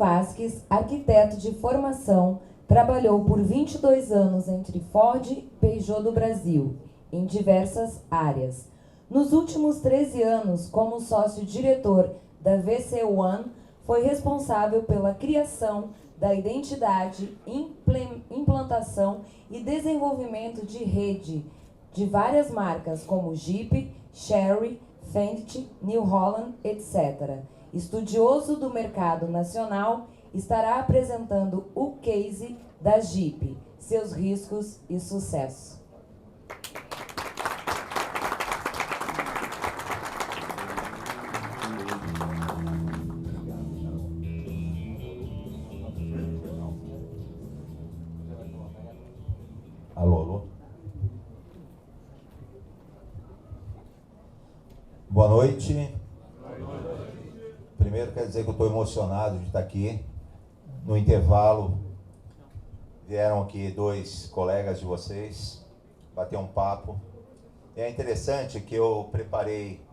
Vasques, arquiteto de formação, trabalhou por 22 anos entre Ford e Peugeot do Brasil, em diversas áreas. Nos últimos 13 anos, como sócio-diretor da VC One, foi responsável pela criação da identidade, implantação e desenvolvimento de rede de várias marcas como Jeep, Chery, Fendt, New Holland, etc. Estudioso do mercado nacional, estará apresentando o case da Jeep, seus riscos e sucesso. Alô, alô. Boa noite. Primeiro, quero dizer que eu estou emocionado de estar aqui. No intervalo, vieram aqui dois colegas de vocês bater um papo. É interessante que eu preparei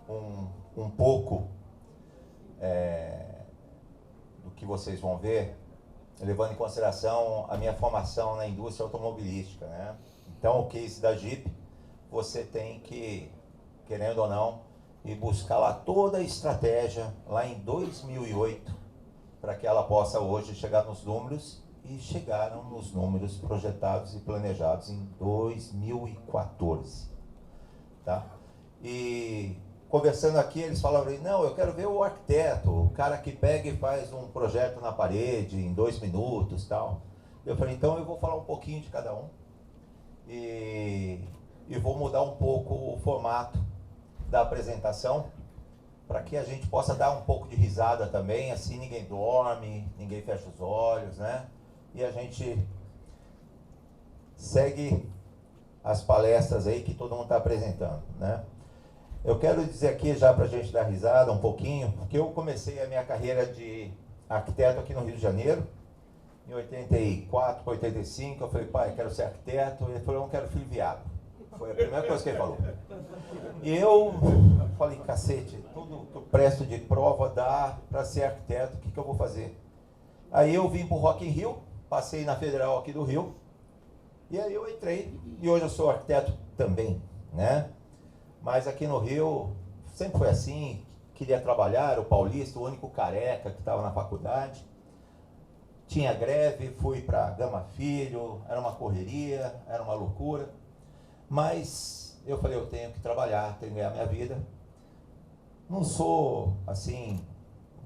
um pouco do que vocês vão ver, levando em consideração a minha formação na indústria automobilística, né? Então, o case da Jeep, você tem que, querendo ou não, ir buscar lá toda a estratégia, lá em 2008, para que ela possa hoje chegar nos números, e chegaram nos números projetados e planejados em 2014. Tá? E conversando aqui, eles falaram, não, eu quero ver o arquiteto, o cara que pega e faz um projeto na parede em 2 minutos, tal. Eu falei, então eu vou falar um pouquinho de cada um e vou mudar um pouco o formato da apresentação para que a gente possa dar um pouco de risada também, assim ninguém dorme, ninguém fecha os olhos, né? E a gente segue as palestras aí que todo mundo está apresentando, né? Eu quero dizer aqui, já para a gente dar risada um pouquinho, porque eu comecei a minha carreira de arquiteto aqui no Rio de Janeiro, em 84 para 85, eu falei, pai, quero ser arquiteto, ele falou, eu não quero filho viado. Foi a primeira coisa que ele falou. E eu falei, cacete, tudo que eu presto de prova dá para ser arquiteto, o que eu vou fazer? Aí eu vim para o Rock in Rio, passei na Federal aqui do Rio, e aí eu entrei, e hoje eu sou arquiteto também, né? Mas aqui no Rio, sempre foi assim, queria trabalhar, era o paulista, o único careca que estava na faculdade. Tinha greve, fui para Gama Filho, era uma correria, era uma loucura. Mas eu falei, eu tenho que trabalhar, tenho que ganhar minha vida. Não sou, assim,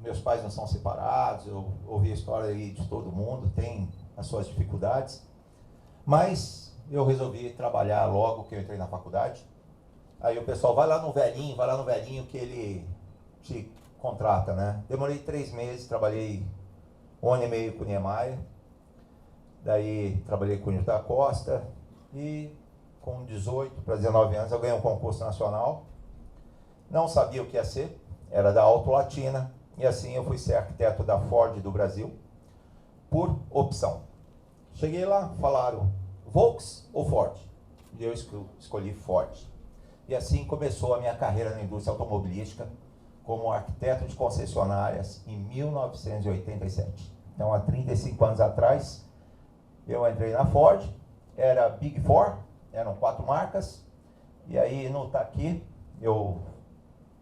meus pais não são separados, eu ouvi a história aí de todo mundo, tem as suas dificuldades. Mas eu resolvi trabalhar logo que eu entrei na faculdade. Aí o pessoal, vai lá no velhinho que ele te contrata, né? Demorei 3 meses, trabalhei 1 ano e meio com o Niemeyer. Daí trabalhei com o Nilton da Costa e com 18 para 19 anos eu ganhei um concurso nacional. Não sabia o que ia ser, era da Auto Latina, e assim eu fui ser arquiteto da Ford do Brasil, por opção. Cheguei lá, falaram, Volks ou Ford? E eu escolhi Ford. E assim começou a minha carreira na indústria automobilística, como arquiteto de concessionárias em 1987. Então, há 35 anos atrás, eu entrei na Ford, era Big Four, eram 4 marcas, e aí não está aqui,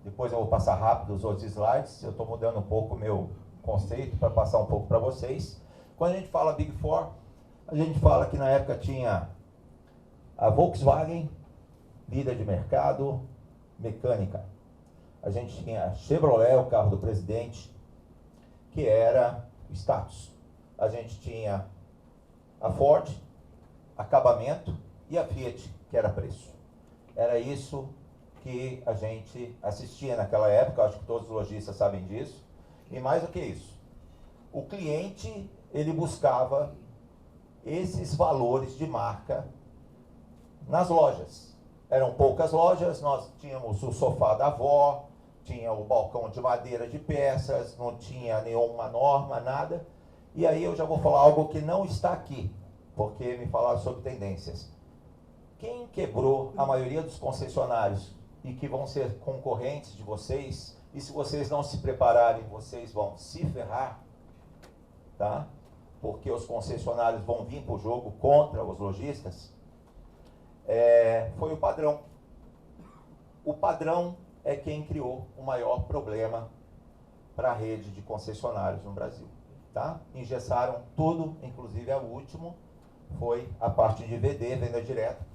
depois eu vou passar rápido os outros slides, eu estou mudando um pouco o meu conceito para passar um pouco para vocês. Quando a gente fala Big Four, a gente fala que na época tinha a Volkswagen, líder de mercado, mecânica. A gente tinha a Chevrolet, o carro do presidente, que era status. A gente tinha a Ford, acabamento, e a Fiat, que era preço. Era isso que a gente assistia naquela época, acho que todos os lojistas sabem disso. E mais do que isso, o cliente, ele buscava esses valores de marca nas lojas. Eram poucas lojas, nós tínhamos o sofá da avó, tinha o balcão de madeira de peças, não tinha nenhuma norma, nada. E aí eu já vou falar algo que não está aqui, porque me falaram sobre tendências. Quem quebrou a maioria dos concessionários e que vão ser concorrentes de vocês, e se vocês não se prepararem, vocês vão se ferrar, tá? Porque os concessionários vão vir para o jogo contra os lojistas, foi o padrão. O padrão é quem criou o maior problema para a rede de concessionários no Brasil. Tá? Engessaram tudo, inclusive o último foi a parte de VD, venda direta,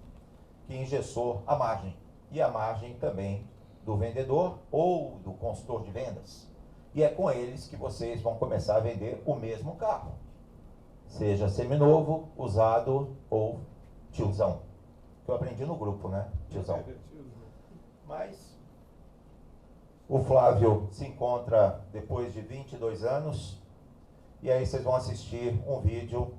que engessou a margem. E a margem também do vendedor ou do consultor de vendas. E é com eles que vocês vão começar a vender o mesmo carro. Seja seminovo, usado ou tiozão. Que eu aprendi no grupo, né? Tiozão. Mas o Flávio se encontra depois de 22 anos. E aí vocês vão assistir um vídeo.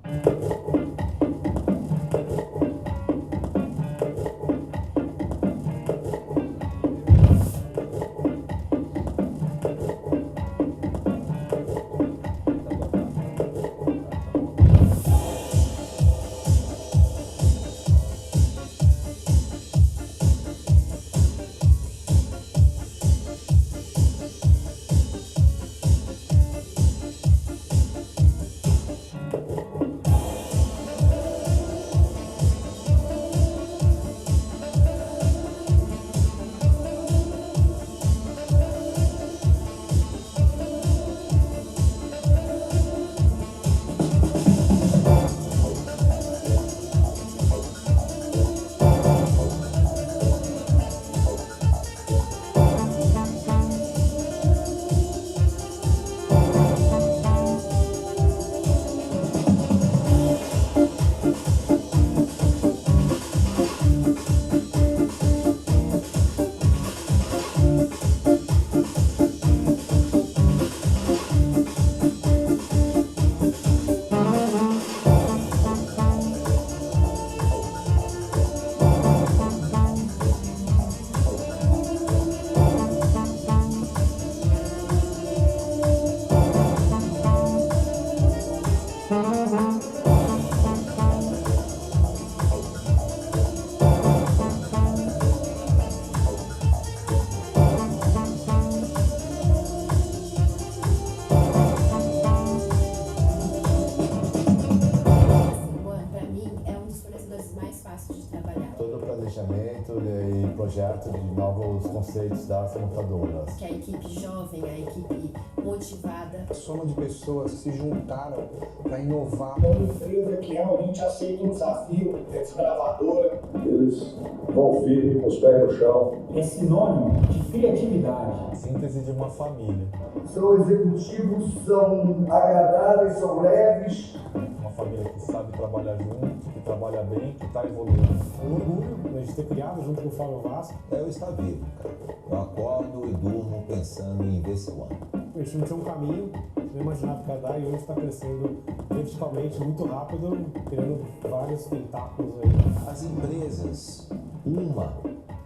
E projeto de novos conceitos das montadoras. Que a equipe jovem, a equipe motivada. A soma de pessoas que se juntaram para inovar. Uma empresa que realmente aceita um desafio, é desbravadora. Eles vão firme com os pés no chão. É sinônimo de criatividade. Síntese de uma família. São executivos, são agradáveis, são leves. Uma família que sabe trabalhar junto, que trabalha bem, que está evoluindo. Um orgulho de ter criado junto com o Fábio Vasco. Eu estar vivo, cara. Eu acordo e durmo pensando em ver se eu ando. A gente não tinha um caminho, não imaginava que ia dar, e hoje está crescendo verticalmente muito rápido, criando vários tentáculos aí. As empresas, uma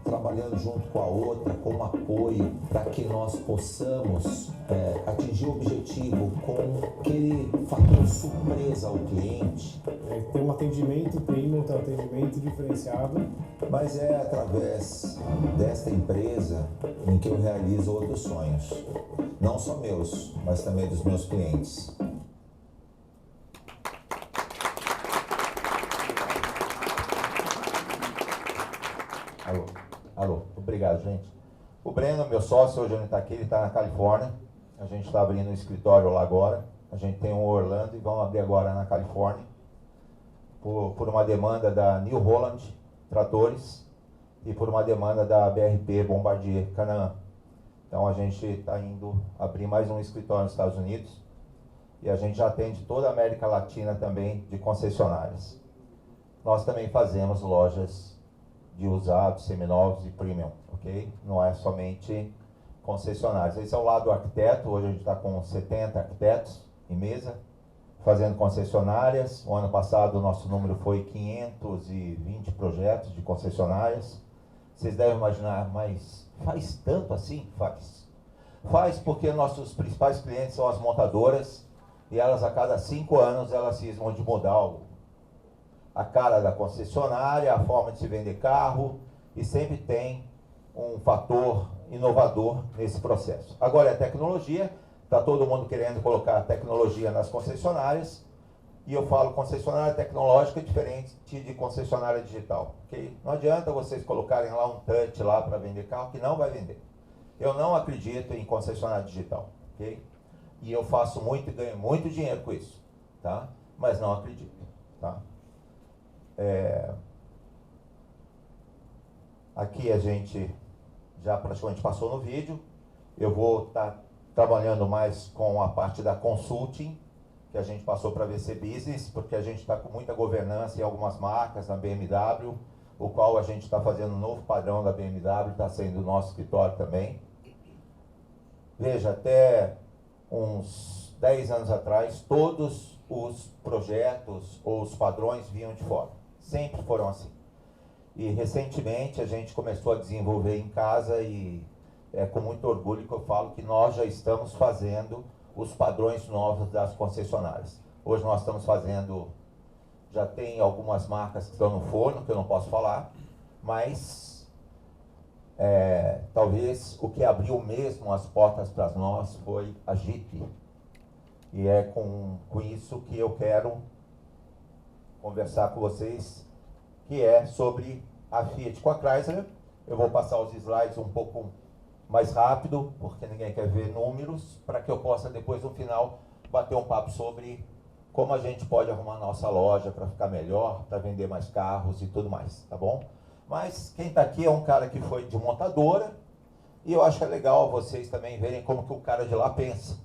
trabalhando junto com a outra, como apoio, para que nós possamos atingir o objetivo com aquele fator surpresa ao cliente. Tem um atendimento premium, tem um atendimento diferenciado. Mas é através desta empresa em que eu realizo outros sonhos. Não só meus, mas também dos meus clientes. Alô, obrigado, gente. O Breno, meu sócio, hoje ele está aqui, ele está na Califórnia. A gente está abrindo um escritório lá agora. A gente tem um em Orlando e vamos abrir agora na Califórnia. Por uma demanda da New Holland Tratores e por uma demanda da BRP Bombardier Canaan. Então a gente está indo abrir mais um escritório nos Estados Unidos e a gente já atende toda a América Latina também de concessionárias. Nós também fazemos lojas de usados, seminovos e premium, ok? Não é somente concessionários. Esse é o lado do arquiteto. Hoje a gente está com 70 arquitetos em mesa, fazendo concessionárias. O ano passado o nosso número foi 520 projetos de concessionárias. Vocês devem imaginar, mas faz tanto assim? Faz. Faz porque nossos principais clientes são as montadoras e elas a cada 5 anos elas cismam de mudar a cara da concessionária, a forma de se vender carro e sempre tem um fator inovador nesse processo. Agora a tecnologia Está todo mundo querendo colocar tecnologia nas concessionárias, e eu falo concessionária tecnológica diferente de concessionária digital. Okay? Não adianta vocês colocarem lá um touch lá para vender carro, que não vai vender. Eu não acredito em concessionária digital. Okay? E eu faço muito e ganho muito dinheiro com isso. Tá? Mas não acredito. Tá? Aqui a gente já praticamente passou no vídeo. Eu vou estar trabalhando mais com a parte da consulting, que a gente passou para VC Business, porque a gente está com muita governança em algumas marcas, na BMW, o qual a gente está fazendo um novo padrão da BMW, está sendo o nosso escritório também. Veja, até uns 10 anos atrás, todos os projetos ou os padrões vinham de fora. Sempre foram assim. E recentemente a gente começou a desenvolver em casa, e é com muito orgulho que eu falo que nós já estamos fazendo os padrões novos das concessionárias. Hoje nós estamos fazendo, já tem algumas marcas que estão no forno, que eu não posso falar, mas talvez o que abriu mesmo as portas para nós foi a Jeep. E é com isso que eu quero conversar com vocês, que é sobre a Fiat com a Chrysler. Eu vou passar os slides um pouco mais rápido, porque ninguém quer ver números, para que eu possa depois, no final, bater um papo sobre como a gente pode arrumar a nossa loja para ficar melhor, para vender mais carros e tudo mais, tá bom? Mas quem está aqui é um cara que foi de montadora, e eu acho que é legal vocês também verem como que o cara de lá pensa.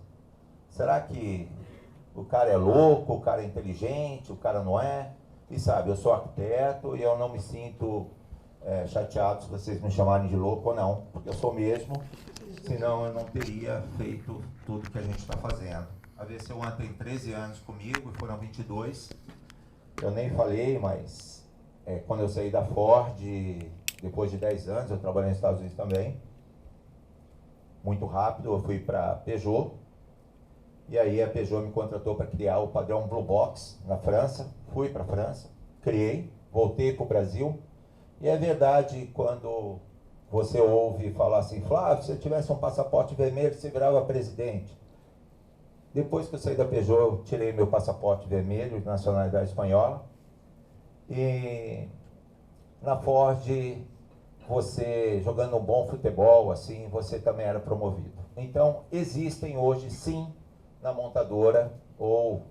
Será que o cara é louco, o cara é inteligente, o cara não é? E sabe, eu sou arquiteto e eu não me sinto chateado se vocês me chamarem de louco ou não, porque eu sou mesmo, senão eu não teria feito tudo que a gente está fazendo. A VC1 tem 13 anos comigo e foram 22. Eu nem falei, mas quando eu saí da Ford, depois de 10 anos, eu trabalhei nos Estados Unidos também. Muito rápido, eu fui para Peugeot. E aí a Peugeot me contratou para criar o padrão Blue Box na França. Fui para a França, criei, voltei para o Brasil. E é verdade, quando você ouve falar assim, Flávio, se eu tivesse um passaporte vermelho, você virava presidente. Depois que eu saí da Peugeot, eu tirei meu passaporte vermelho, de nacionalidade espanhola. E na Ford, você jogando um bom futebol, assim, você também era promovido. Então, existem hoje, sim, na montadora, ou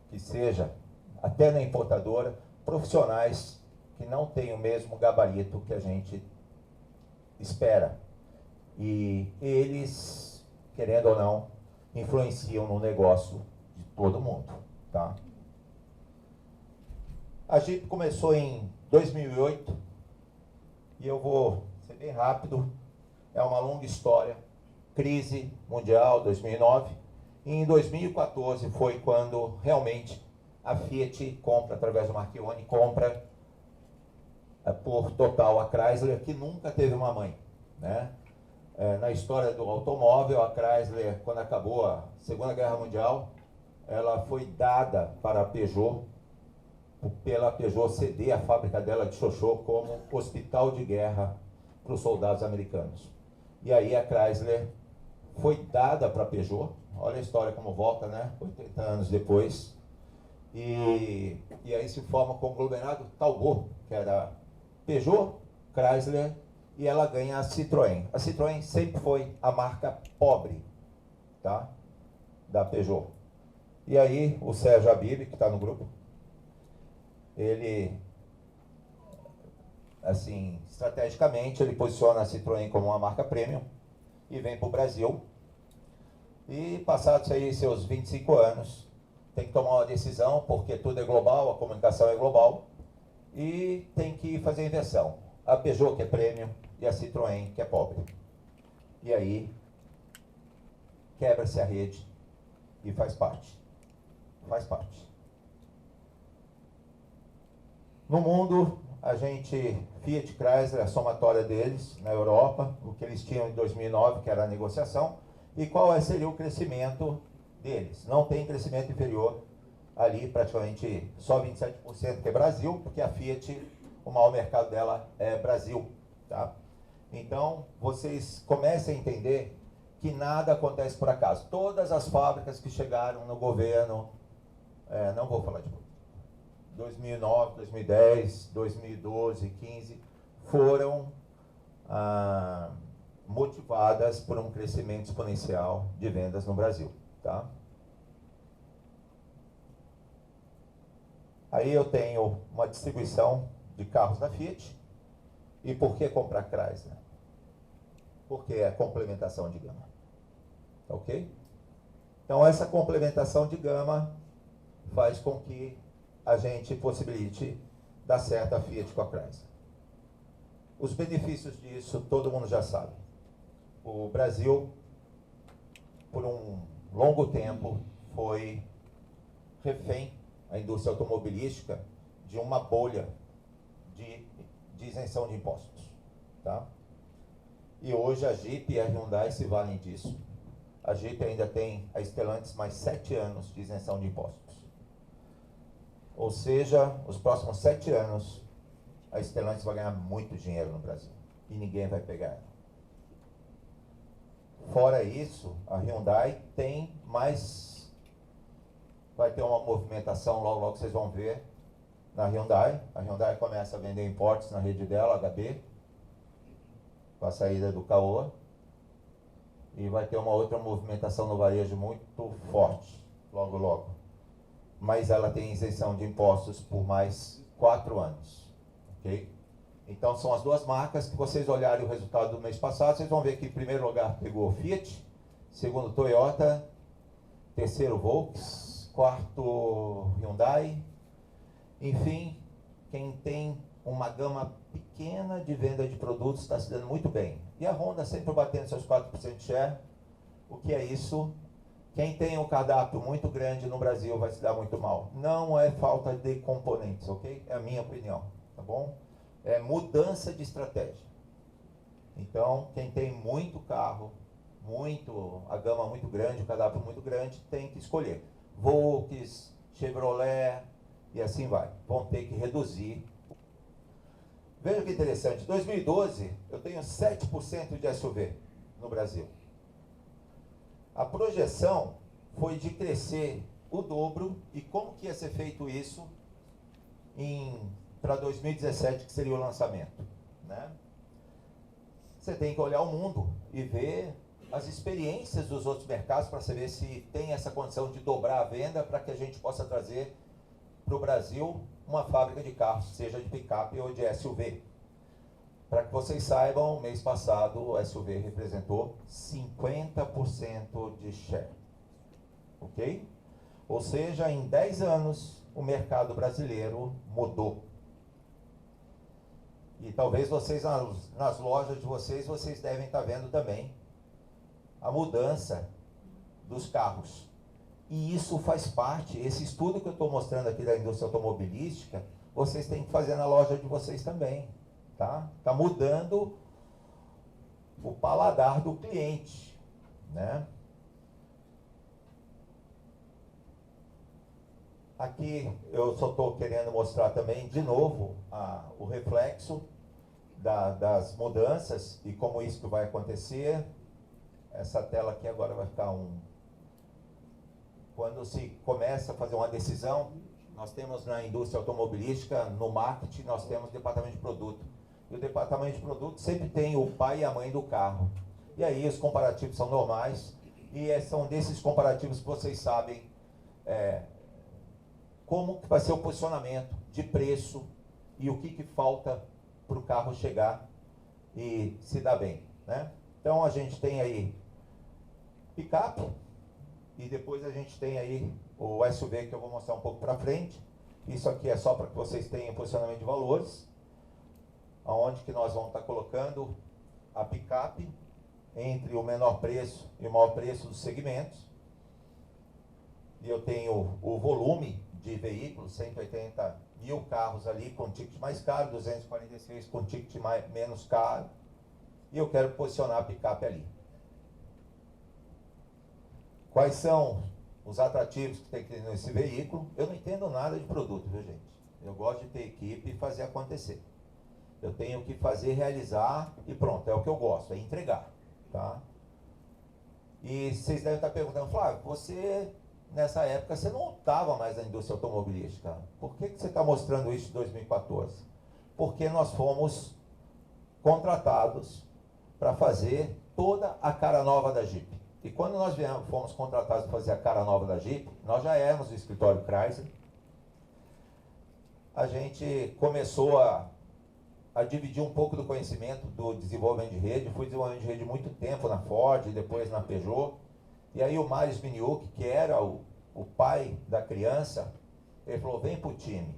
que seja, até na importadora, profissionais que não têm o mesmo gabarito que a gente espera. E eles, querendo ou não, influenciam no negócio de todo mundo, tá? A Jeep começou em 2008, e eu vou ser bem rápido, é uma longa história, crise mundial, 2009, e em 2014 foi quando realmente a Fiat compra, através do Marchionni, compra por total a Chrysler, que nunca teve uma mãe, né? Na história do automóvel, a Chrysler, quando acabou a Segunda Guerra Mundial, ela foi dada para a Peugeot, pela Peugeot ceder a fábrica dela de Xoxô como hospital de guerra para os soldados americanos. E aí a Chrysler foi dada para a Peugeot, olha a história como volta, né? 80 anos depois. E aí se forma o conglomerado Talbot, que era Peugeot, Chrysler, e ela ganha a Citroën. A Citroën sempre foi a marca pobre, tá? Da Peugeot. E aí o Sérgio Habib, que está no grupo, ele, assim, estrategicamente, ele posiciona a Citroën como uma marca premium e vem para o Brasil. E passados aí seus 25 anos, tem que tomar uma decisão, porque tudo é global, a comunicação é global, e tem que fazer a inversão. A Peugeot, que é premium, e a Citroën, que é pobre. E aí, quebra-se a rede e faz parte. Faz parte. No mundo, a gente, Fiat, Chrysler, a somatória deles na Europa, o que eles tinham em 2009, que era a negociação, e qual seria o crescimento deles. Não tem crescimento inferior ali, praticamente só 27% que é Brasil, porque a Fiat, o maior mercado dela é Brasil, tá? Então, vocês comecem a entender que nada acontece por acaso. Todas as fábricas que chegaram no governo, não vou falar de 2009, 2010, 2012, 2015, foram motivadas por um crescimento exponencial de vendas no Brasil, tá? Aí eu tenho uma distribuição de carros da Fiat. E por que comprar Chrysler? Porque é complementação de gama. Tá ok? Então essa complementação de gama faz com que a gente possibilite dar certo a Fiat com a Chrysler. Os benefícios disso todo mundo já sabe. O Brasil, por um longo tempo, foi refém, a indústria automobilística, de uma bolha de isenção de impostos. Tá? E hoje a Jeep e a Hyundai se valem disso. A Jeep ainda tem a Stellantis mais 7 anos de isenção de impostos. Ou seja, os próximos 7 anos, a Stellantis vai ganhar muito dinheiro no Brasil. E ninguém vai pegar ela. Fora isso, a Hyundai tem mais... Vai ter uma movimentação, logo logo vocês vão ver, na Hyundai. A Hyundai começa a vender importes na rede dela, HB, com a saída do Caoa. E vai ter uma outra movimentação no varejo muito forte, logo logo. Mas ela tem isenção de impostos por mais 4 anos. Ok? Então são as duas marcas que vocês olharem o resultado do mês passado, vocês vão ver que em primeiro lugar pegou Fiat, segundo Toyota, terceiro Volkswagen, quarto Hyundai. Enfim, quem tem uma gama pequena de venda de produtos está se dando muito bem. E a Honda sempre batendo seus 4% de share. O que é isso? Quem tem um cardápio muito grande no Brasil vai se dar muito mal. Não é falta de componentes, ok? É a minha opinião, tá bom? É mudança de estratégia. Então, quem tem muito carro, a gama muito grande, o cardápio muito grande, tem que escolher. Volkswagen, Chevrolet e assim vai. Vão ter que reduzir. Veja que interessante, em 2012 eu tenho 7% de SUV no Brasil. A projeção foi de crescer o dobro. E como que ia ser feito isso para 2017, que seria o lançamento? Né? Você tem que olhar o mundo e ver as experiências dos outros mercados para saber se tem essa condição de dobrar a venda para que a gente possa trazer para o Brasil uma fábrica de carros, seja de picape ou de SUV. Para que vocês saibam, mês passado o SUV representou 50% de share. Ok? Ou seja, em 10 anos o mercado brasileiro mudou. E talvez vocês, nas lojas de vocês devem estar vendo também a mudança dos carros. E isso faz parte, esse estudo que eu estou mostrando aqui da indústria automobilística, vocês têm que fazer na loja de vocês também. Tá? Tá mudando o paladar do cliente, né? Aqui eu só estou querendo mostrar também de novo o reflexo das mudanças e como isso vai acontecer. Essa tela aqui agora vai ficar Quando se começa a fazer uma decisão, nós temos na indústria automobilística, no marketing, nós temos o departamento de produto. E o departamento de produto sempre tem o pai e a mãe do carro. E aí os comparativos são normais. E são desses comparativos que vocês sabem como que vai ser o posicionamento de preço e o que falta para o carro chegar e se dar bem. Né? Então a gente tem aí picape e depois a gente tem aí o SUV que eu vou mostrar um pouco para frente. Isso aqui é só para que vocês tenham posicionamento de valores. Aonde que nós vamos estar colocando a picape entre o menor preço e o maior preço dos segmentos. E eu tenho o volume de veículos, 180 mil carros ali com ticket mais caro, 246 com ticket menos caro. E eu quero posicionar a picape ali. Quais são os atrativos que tem que ter nesse veículo? Eu não entendo nada de produto, viu, gente? Eu gosto de ter equipe e fazer acontecer. Eu tenho que fazer, realizar e pronto, é o que eu gosto, é entregar, tá? E vocês devem estar perguntando, Flávio, você, nessa época, você não estava mais na indústria automobilística. Por que você está mostrando isso em 2014? Porque nós fomos contratados para fazer toda a cara nova da Jeep. E quando nós fomos contratados para fazer a cara nova da Jeep, nós já éramos do escritório Chrysler. A gente começou a dividir um pouco do conhecimento do desenvolvimento de rede. Fui desenvolvimento de rede muito tempo na Ford, depois na Peugeot. E aí o Marius Miniuk, que era o pai da criança, ele falou, vem para o time.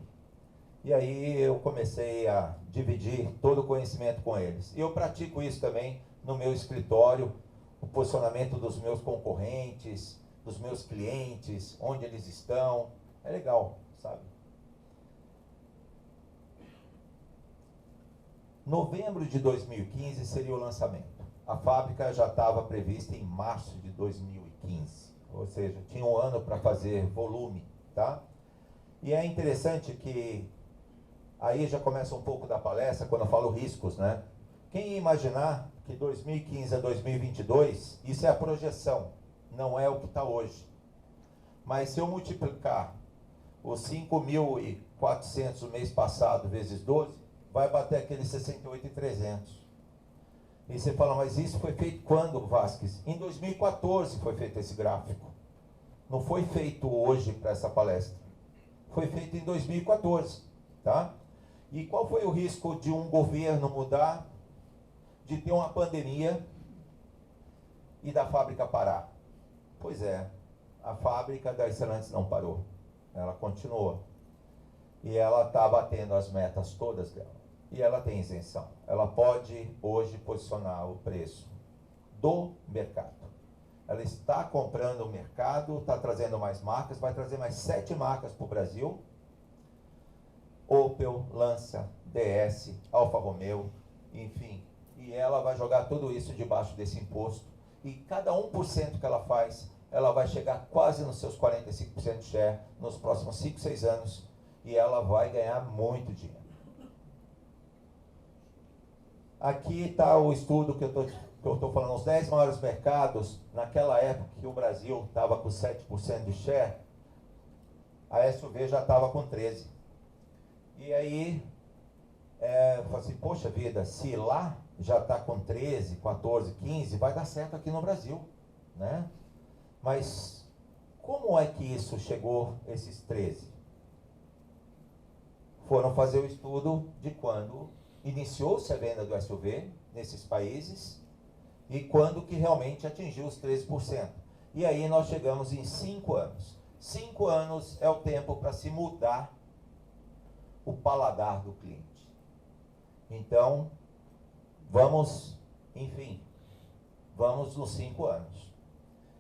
E aí eu comecei a dividir todo o conhecimento com eles. E eu pratico isso também no meu escritório, o posicionamento dos meus concorrentes, dos meus clientes, onde eles estão. É legal, sabe? Novembro de 2015 seria o lançamento. A fábrica já estava prevista em março de 2015, ou seja, tinha um ano para fazer volume, tá? E é interessante que aí já começa um pouco da palestra quando eu falo riscos, né? Quem ia imaginar que 2015 a 2022, isso é a projeção, não é o que está hoje. Mas se eu multiplicar os 5.400 o mês passado vezes 12, vai bater aqueles 68.300. E você fala, mas isso foi feito quando, Vasquez? Em 2014 foi feito esse gráfico. Não foi feito hoje para essa palestra. Foi feito em 2014, tá? E qual foi o risco de um governo mudar, de ter uma pandemia e da fábrica parar? Pois é, a fábrica da Stellantis não parou. Ela continuou. E ela está batendo as metas todas dela. E ela tem isenção. Ela pode hoje posicionar o preço do mercado. Ela está comprando o mercado, está trazendo mais marcas, vai trazer mais 7 marcas para o Brasil. Opel, Lancia, DS, Alfa Romeo, enfim. E ela vai jogar tudo isso debaixo desse imposto. E cada 1% que ela faz, ela vai chegar quase nos seus 45% de share nos próximos 5, 6 anos. E ela vai ganhar muito dinheiro. Aqui está o estudo que eu estou falando, os 10 maiores mercados, naquela época que o Brasil estava com 7% de share, a SUV já estava com 13%. E aí, eu falei assim, poxa vida, se lá já está com 13, 14, 15, vai dar certo aqui no Brasil, né? Mas como é que isso chegou, esses 13? Foram fazer o estudo de quando iniciou-se a venda do SUV nesses países e quando que realmente atingiu os 13%. E aí nós chegamos em 5 anos. 5 anos é o tempo para se mudar o paladar do cliente. Então, vamos, enfim, vamos nos 5 anos.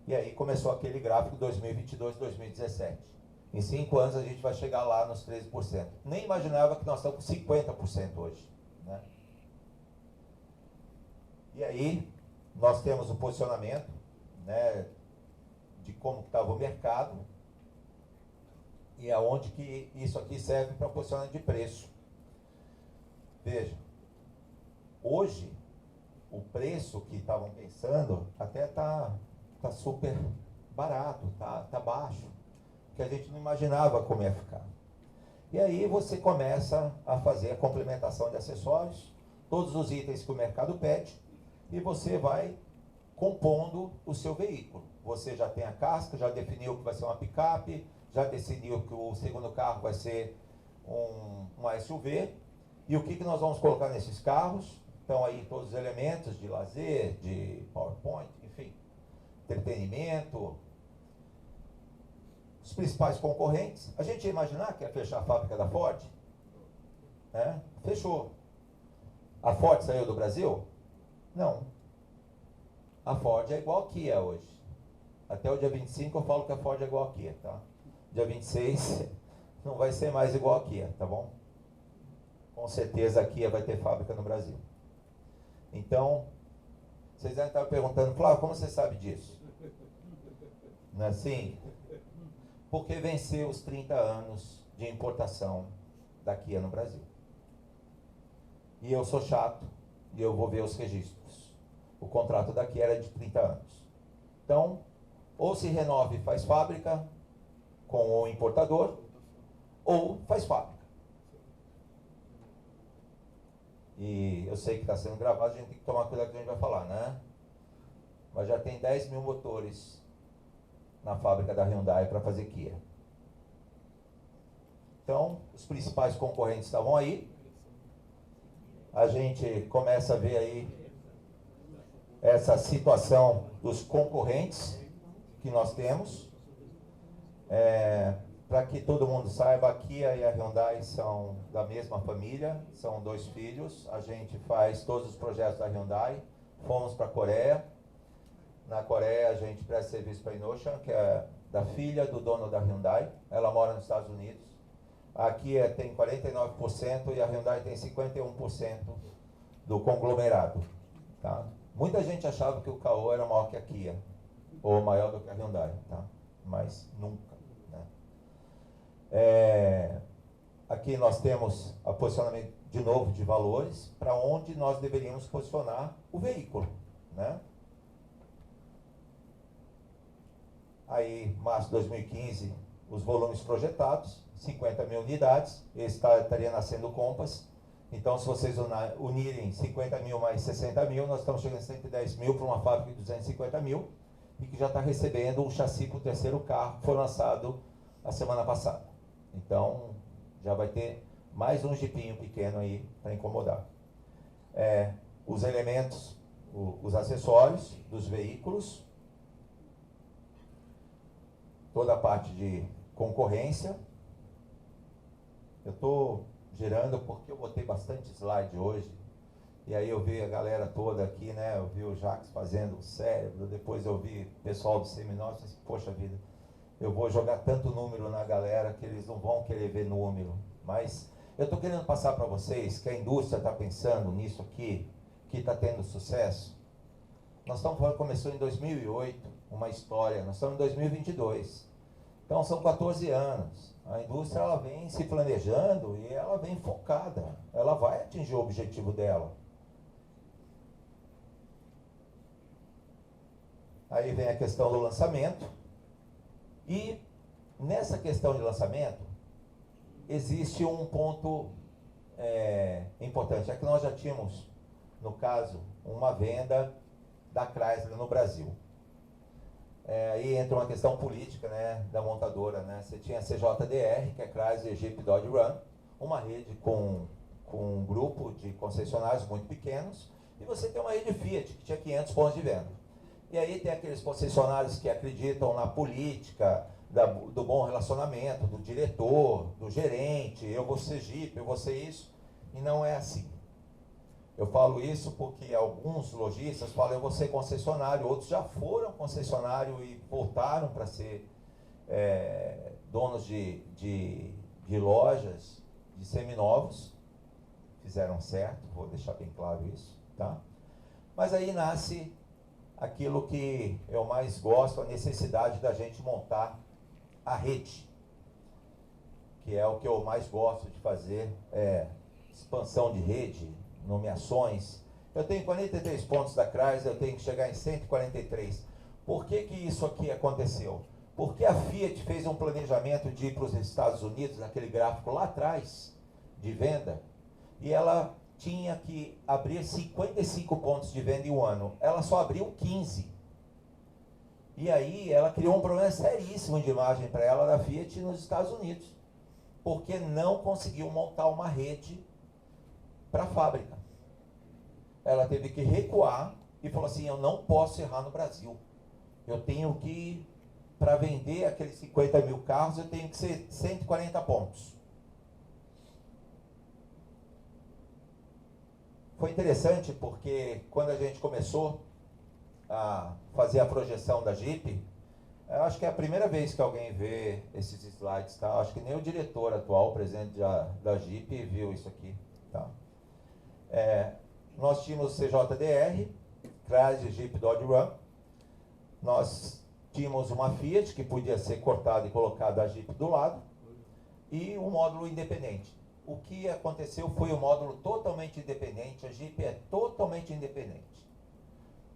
E aí começou aquele gráfico 2022, 2017. Em 5 anos a gente vai chegar lá nos 13%. Nem imaginava que nós estamos com 50% hoje, né? E aí, nós temos o posicionamento, né, de como estava o mercado e aonde que isso aqui serve para posicionamento de preço. Veja, hoje, o preço que estavam pensando até tá super barato, tá baixo, que a gente não imaginava como ia ficar. E aí você começa a fazer a complementação de acessórios, todos os itens que o mercado pede, e você vai compondo o seu veículo. Você já tem a casca, já definiu que vai ser uma picape, já decidiu que o segundo carro vai ser uma SUV, e o que nós vamos colocar nesses carros? Então aí todos os elementos de lazer, de PowerPoint, enfim, entretenimento. Os principais concorrentes, a gente ia imaginar que ia fechar a fábrica da Ford, né? Fechou. A Ford saiu do Brasil? Não. A Ford é igual a Kia hoje. Até o dia 25 eu falo que a Ford é igual a Kia, tá? Dia 26 não vai ser mais igual a Kia, tá bom? Com certeza a Kia vai ter fábrica no Brasil. Então, vocês devem estar perguntando, Flávio, como você sabe disso? Não é assim? Porque venceu os 30 anos de importação da Kia no Brasil. E eu sou chato e eu vou ver os registros. O contrato da Kia era de 30 anos. Então, ou se renova e faz fábrica com o importador, ou faz fábrica. E eu sei que está sendo gravado, a gente tem que tomar cuidado com o que a gente vai falar, né? Mas já tem 10 mil motores na fábrica da Hyundai para fazer Kia. Então, os principais concorrentes estavam aí. A gente começa a ver aí essa situação dos concorrentes que nós temos. Para que todo mundo saiba, a Kia e a Hyundai são da mesma família, são 2 filhos. A gente faz todos os projetos da Hyundai. Fomos para a Coreia. Na Coreia a gente presta serviço para a Inoshan, que é da filha do dono da Hyundai. Ela mora nos Estados Unidos. A Kia tem 49% e a Hyundai tem 51% do conglomerado. Tá? Muita gente achava que o Caoa era maior que a Kia, ou maior do que a Hyundai, tá? Mas nunca. Né? Aqui nós temos o posicionamento de novo de valores, para onde nós deveríamos posicionar o veículo. Né? Aí, março de 2015, os volumes projetados, 50 mil unidades, esse estaria nascendo o Compass. Então, se vocês unirem 50 mil mais 60 mil, nós estamos chegando a 110 mil para uma fábrica de 250 mil, e que já está recebendo um chassi para o 3º carro, que foi lançado a semana passada. Então, já vai ter mais um jipinho pequeno aí para incomodar. Os elementos, os acessórios dos veículos, toda a parte de concorrência. Eu estou girando porque eu botei bastante slide hoje, e aí eu vi a galera toda aqui, né? Eu vi o Jacques fazendo o cérebro, depois eu vi o pessoal do Seminópolis, disse, poxa vida, eu vou jogar tanto número na galera que eles não vão querer ver número. Mas eu estou querendo passar para vocês que a indústria está pensando nisso aqui, que está tendo sucesso. Nós estamos falando, começou em 2008, uma história, nós estamos em 2022. Então são 14 anos. A indústria ela vem se planejando e ela vem focada. Ela vai atingir o objetivo dela. Aí vem a questão do lançamento. E nessa questão de lançamento, existe um ponto importante. É que nós já tínhamos, no caso, uma venda da Chrysler no Brasil. Aí entra uma questão política, né, da montadora. Né? Você tinha a CJDR, que é Chrysler Jeep Dodge Ram, uma rede com um grupo de concessionários muito pequenos, e você tem uma rede Fiat, que tinha 500 pontos de venda. E aí tem aqueles concessionários que acreditam na política, do bom relacionamento, do diretor, do gerente, eu vou ser Jeep, eu vou ser isso, e não é assim. Eu falo isso porque alguns lojistas falam, eu vou ser concessionário, outros já foram concessionário e voltaram para ser donos de lojas, de seminovos, fizeram certo, vou deixar bem claro isso, tá? Mas aí nasce aquilo que eu mais gosto, a necessidade da gente montar a rede, que é o que eu mais gosto de fazer, expansão de rede, nomeações. Eu tenho 43 pontos da Chrysler, eu tenho que chegar em 143. Por que que isso aqui aconteceu? Porque a Fiat fez um planejamento de ir para os Estados Unidos, naquele gráfico lá atrás, de venda, e ela tinha que abrir 55 pontos de venda em um ano. Ela só abriu 15. E aí ela criou um problema seríssimo de imagem para ela da Fiat nos Estados Unidos, porque não conseguiu montar uma rede para a fábrica. Ela teve que recuar e falou assim, eu não posso errar no Brasil. Eu tenho que, para vender aqueles 50 mil carros, eu tenho que ser 140 pontos. Foi interessante porque quando a gente começou a fazer a projeção da Jeep, eu acho que é a primeira vez que alguém vê esses slides, tá? Acho que nem o diretor atual, o presidente da Jeep, viu isso aqui, tá? Nós tínhamos CJDR, Chrysler Jeep Dodge Ram, nós tínhamos uma Fiat que podia ser cortada e colocada a Jeep do lado, e um módulo independente. O que aconteceu foi um módulo totalmente independente, a Jeep é totalmente independente.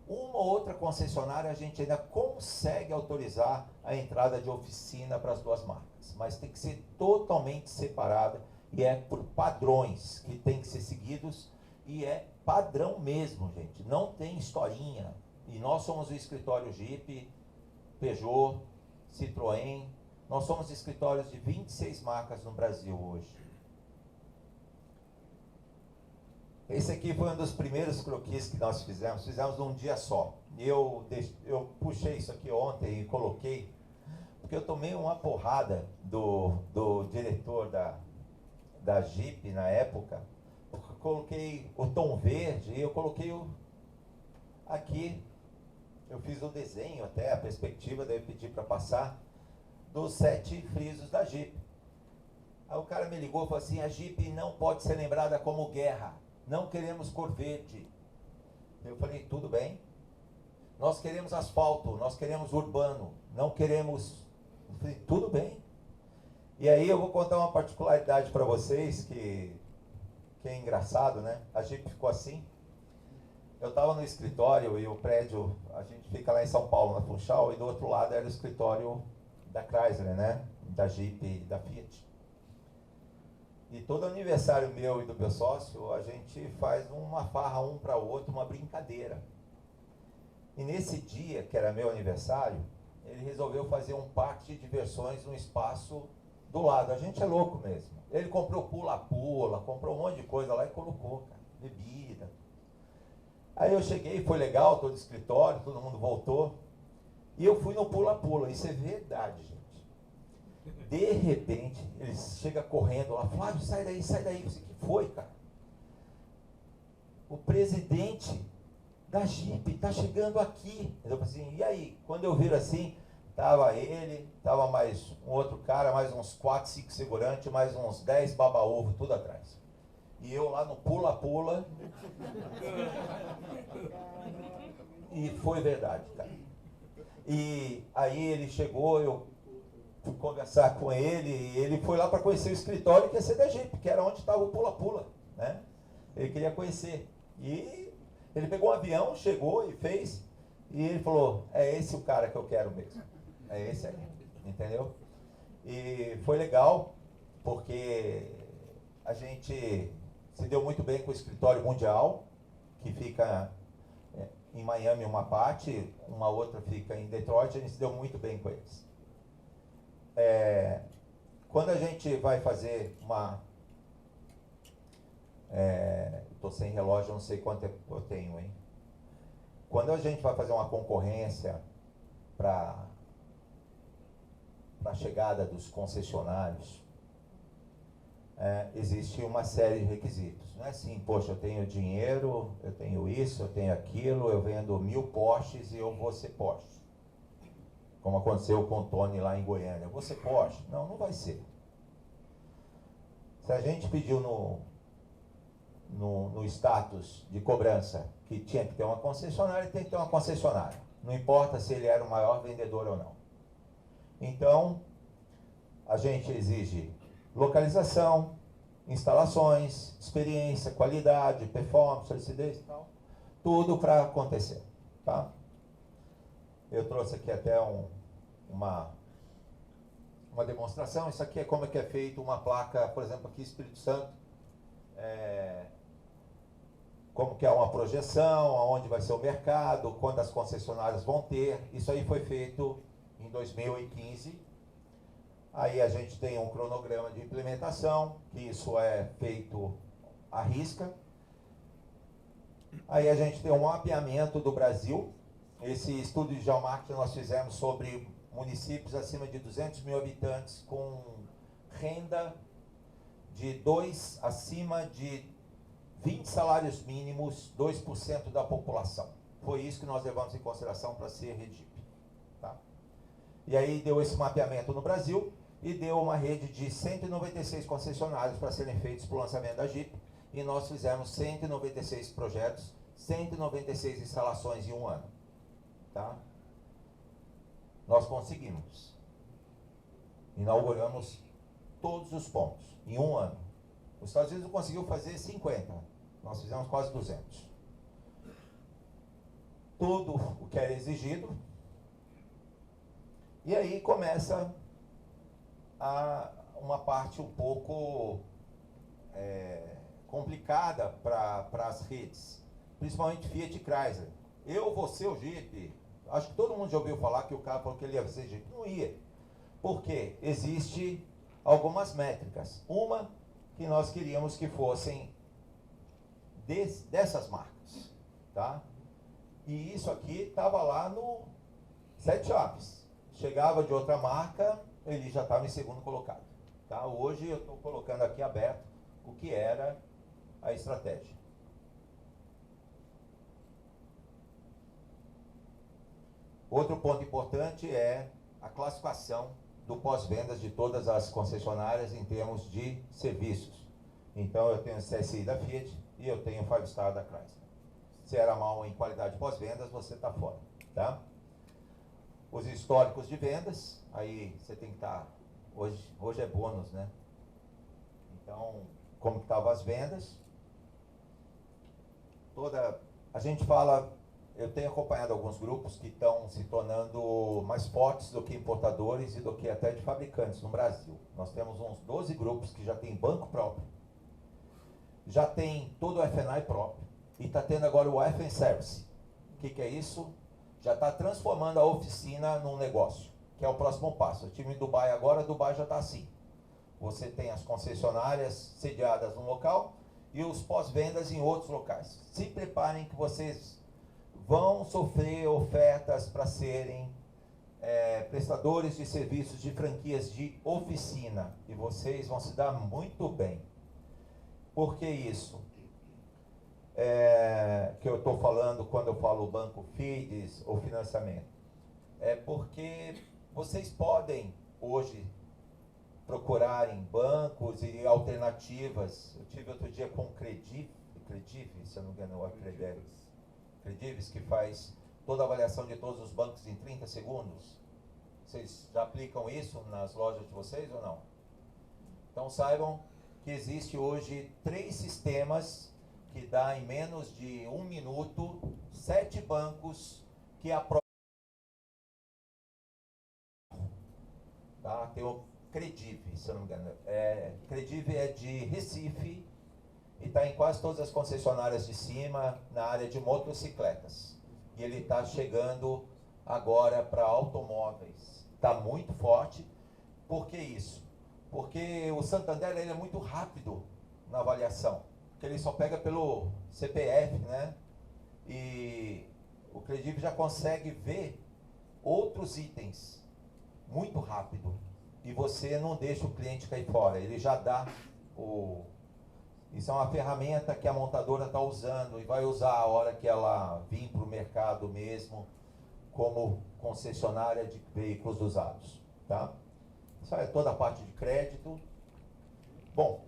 Uma ou outra concessionária a gente ainda consegue autorizar a entrada de oficina para as duas marcas, mas tem que ser totalmente separada e é por padrões que tem que ser seguidos e é padrão mesmo, gente. Não tem historinha. E nós somos o escritório Jeep, Peugeot, Citroën. Nós somos escritórios de 26 marcas no Brasil hoje. Esse aqui foi um dos primeiros croquis que nós fizemos num dia só. Eu puxei isso aqui ontem e coloquei, porque eu tomei uma porrada do diretor da Jeep na época. Eu coloquei o tom verde e eu coloquei aqui, eu fiz o desenho até, a perspectiva, daí eu pedi para passar, dos 7 frisos da Jeep. Aí o cara me ligou e falou assim, a Jeep não pode ser lembrada como guerra. Não queremos cor verde. Eu falei, tudo bem. Nós queremos asfalto, nós queremos urbano, não queremos... Eu falei, tudo bem. E aí eu vou contar uma particularidade para vocês que é engraçado, né? A Jeep ficou assim. Eu estava no escritório e o prédio, a gente fica lá em São Paulo, na Funchal, e do outro lado era o escritório da Chrysler, né? Da Jeep e da Fiat. E todo aniversário meu e do meu sócio, a gente faz uma farra um para o outro, uma brincadeira. E nesse dia, que era meu aniversário, ele resolveu fazer um parque de diversões no espaço do lado. A gente é louco mesmo. Ele comprou pula-pula, comprou um monte de coisa lá e colocou, cara, bebida. Aí eu cheguei, foi legal, todo escritório, todo mundo voltou. E eu fui no pula-pula, isso é verdade, gente. De repente, ele chega correndo lá, Flávio, sai daí, sai daí. Eu disse, o que foi, cara? O presidente da Jeep está chegando aqui. Eu falei assim, e aí? Quando eu viro assim, tava ele, tava mais um outro cara, mais uns 4, 5 segurantes, mais uns 10 baba-ovo, tudo atrás. E eu lá no pula-pula. E foi verdade, cara. E aí ele chegou, eu fui conversar com ele, e ele foi lá para conhecer o escritório que ia ser da Jeep, que era onde estava o pula-pula, né? Ele queria conhecer. E ele pegou um avião, chegou e fez, e ele falou, é esse o cara que eu quero mesmo. É esse aí, entendeu? E foi legal, porque a gente se deu muito bem com o escritório mundial, que fica em Miami uma parte, uma outra fica em Detroit, a gente se deu muito bem com eles. Quando a gente vai fazer uma... Estou sem relógio, não sei quanto tempo eu tenho, hein? Quando a gente vai fazer uma concorrência para a chegada dos concessionários, existe uma série de requisitos. Não é assim, poxa, eu tenho dinheiro, eu tenho isso, eu tenho aquilo, eu vendo 1000 Porsches e eu vou ser Porsche. Como aconteceu com o Tony lá em Goiânia. Eu vou ser Porsche? Não, não vai ser. Se a gente pediu no status de cobrança que tinha que ter uma concessionária, tem que ter uma concessionária. Não importa se ele era o maior vendedor ou não. Então, a gente exige localização, instalações, experiência, qualidade, performance, lucidez e tal. Tudo para acontecer, tá? Eu trouxe aqui até uma demonstração. Isso aqui é como é que é feito uma placa, por exemplo, aqui Espírito Santo. Como que é uma projeção, aonde vai ser o mercado, quantas concessionárias vão ter. Isso aí foi feito em 2015. Aí a gente tem um cronograma de implementação, que isso é feito à risca. Aí a gente tem um mapeamento do Brasil. Esse estudo de geomarketing nós fizemos sobre municípios acima de 200 mil habitantes com renda de acima de 20 salários mínimos, 2% da população. Foi isso que nós levamos em consideração para ser Redip. Tá? E aí deu esse mapeamento no Brasil e deu uma rede de 196 concessionários para serem feitos para o lançamento da Jeep. E nós fizemos 196 projetos, 196 instalações em um ano. Tá? Nós conseguimos. Inauguramos todos os pontos em um ano. Os Estados Unidos conseguiu fazer 50. Nós fizemos quase 200. tudo o que era exigido, e aí começa uma parte um pouco complicada para as redes, principalmente Fiat e Chrysler. Eu vou ser o Jeep. Acho que todo mundo já ouviu falar que o cara falou que ele ia ser Jeep. Não ia. Porque existe algumas métricas. Uma que nós queríamos que fossem dessas marcas. Tá? E isso aqui estava lá no 7 chaves. Chegava de outra marca, ele já estava em segundo colocado. Tá? Hoje eu estou colocando aqui aberto o que era a estratégia. Outro ponto importante é a classificação do pós-vendas de todas as concessionárias em termos de serviços. Então eu tenho CSI da Fiat e eu tenho 5 Star da Chrysler. Se era mal em qualidade pós-vendas, você está fora. Tá? Os históricos de vendas, aí você tem que estar... Hoje é bônus, né? Então, como que estavam as vendas? A gente fala... Eu tenho acompanhado alguns grupos que estão se tornando mais fortes do que importadores e do que até de fabricantes no Brasil. Nós temos uns 12 grupos que já tem banco próprio, já tem todo o F&I próprio e está tendo agora o F&I Service. O que é isso? Já está transformando a oficina num negócio, que é o próximo passo. Eu estive em Dubai agora, Dubai já está assim. Você tem as concessionárias sediadas num local e os pós-vendas em outros locais. Se preparem que vocês vão sofrer ofertas para serem prestadores de serviços de franquias de oficina. E vocês vão se dar muito bem. Por que isso? Que eu estou falando quando eu falo banco FIDES ou financiamento? É porque vocês podem hoje procurar em bancos e alternativas. Eu tive outro dia com o Credive, se eu não me engano, o Credives, que faz toda a avaliação de todos os bancos em 30 segundos. Vocês já aplicam isso nas lojas de vocês ou não? Então saibam que existe hoje 3 sistemas que dá em menos de 1 minuto 7 bancos que aprovam. Tá? Tem o Credive, se eu não me engano. Credive é de Recife e está em quase todas as concessionárias de cima na área de motocicletas. E ele está chegando agora para automóveis. Está muito forte. Por que isso? Porque o Santander ele é muito rápido na avaliação. Porque ele só pega pelo CPF, né? E o Credive já consegue ver outros itens muito rápido. E você não deixa o cliente cair fora. Ele já dá o... Isso é uma ferramenta que a montadora está usando e vai usar a hora que ela vir para o mercado mesmo, como concessionária de veículos usados. Tá? Isso é toda a parte de crédito. Bom,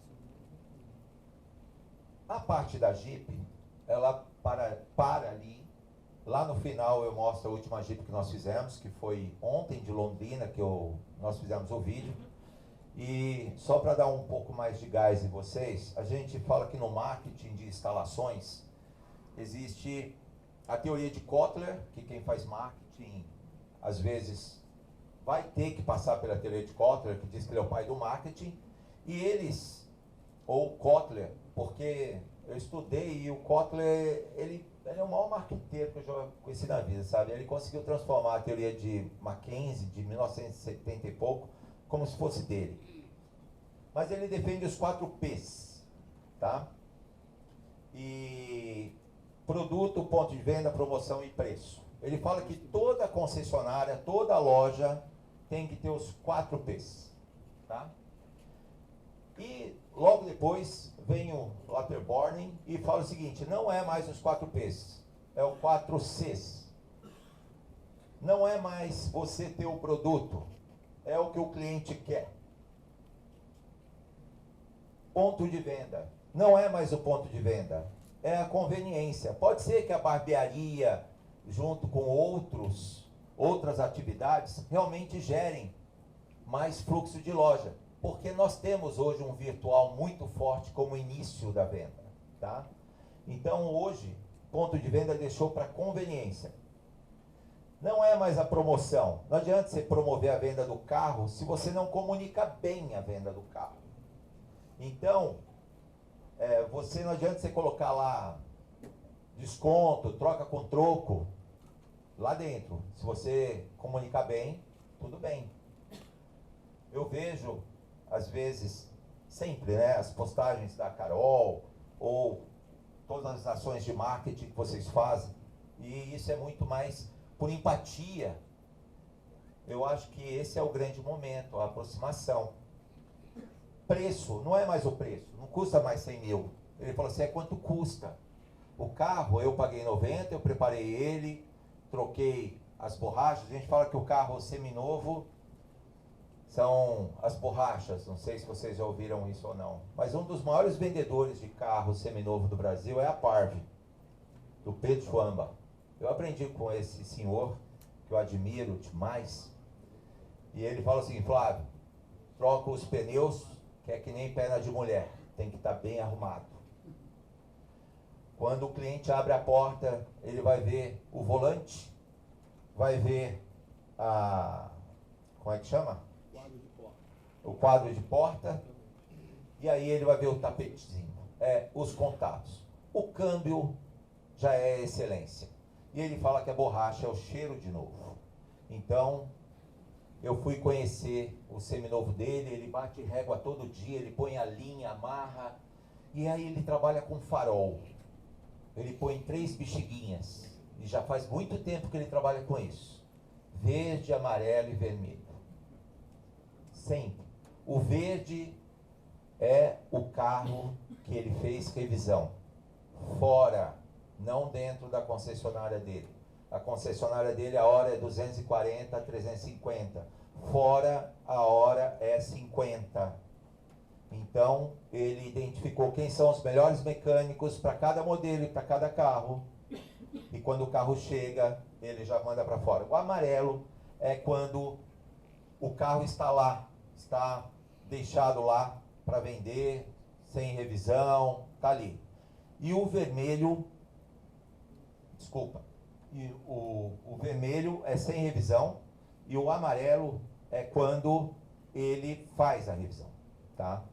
a parte da Jeep, ela para ali. Lá no final eu mostro a última Jeep que nós fizemos, que foi ontem de Londrina, que nós fizemos o vídeo. E só para dar um pouco mais de gás em vocês, a gente fala que no marketing de instalações existe a teoria de Kotler, que quem faz marketing às vezes vai ter que passar pela teoria de Kotler, que diz que ele é o pai do marketing, e eles, ou Kotler, porque eu estudei e o Kotler, ele é o maior marqueteiro que eu já conheci na vida, sabe? Ele conseguiu transformar a teoria de Mackenzie, de 1970 e pouco, como se fosse dele. Mas ele defende os 4 P's, tá? E produto, ponto de venda, promoção e preço. Ele fala que toda concessionária, toda loja tem que ter os 4 P's, tá? E logo depois vem o Letterborn e fala o seguinte, não é mais os 4 P's, é o 4 C's. Não é mais você ter o produto, é o que o cliente quer. Ponto de venda. Não é mais o ponto de venda, é a conveniência. Pode ser que a barbearia, junto com outras atividades, realmente gerem mais fluxo de loja. Porque nós temos hoje um virtual muito forte como início da venda. Tá? Então hoje, ponto de venda deixou para conveniência. Não é mais a promoção. Não adianta você promover a venda do carro se você não comunica bem a venda do carro. Então, você não adianta você colocar lá desconto, troca com troco, lá dentro. Se você comunicar bem, tudo bem. Eu vejo, às vezes, sempre, né, as postagens da Carol, ou todas as ações de marketing que vocês fazem, e isso é muito mais por empatia. Eu acho que esse é o grande momento, a aproximação. Preço, não é mais o preço, não custa mais 100 mil. Ele falou assim, é quanto custa. O carro, eu paguei 90, eu preparei ele, troquei as borrachas. A gente fala que o carro seminovo são as borrachas, não sei se vocês já ouviram isso ou não. Mas um dos maiores vendedores de carro seminovo do Brasil é a Parve, do Pedro Schwamba. Eu aprendi com esse senhor, que eu admiro demais, e ele fala assim, Flávio, troca os pneus, que é que nem perna de mulher, tem que estar bem arrumado. Quando o cliente abre a porta, ele vai ver o volante, vai ver como é que chama? O quadro de porta, e aí ele vai ver o tapetezinho, os contatos. O câmbio já é excelência. E ele fala que a borracha é o cheiro de novo. Então, eu fui conhecer o seminovo dele, ele bate régua todo dia, ele põe a linha, amarra, e aí ele trabalha com farol. Ele põe 3 bexiguinhas, e já faz muito tempo que ele trabalha com isso. Verde, amarelo e vermelho. Sempre. O verde é o carro que ele fez revisão. Fora, não dentro da concessionária dele. A concessionária dele, a hora é 240 a 350. Fora, a hora é 50. Então, ele identificou quem são os melhores mecânicos para cada modelo e para cada carro. E quando o carro chega, ele já manda para fora. O amarelo é quando o carro está lá, está deixado lá para vender, sem revisão, está ali. E o vermelho, o vermelho é sem revisão e o amarelo é quando ele faz a revisão, tá?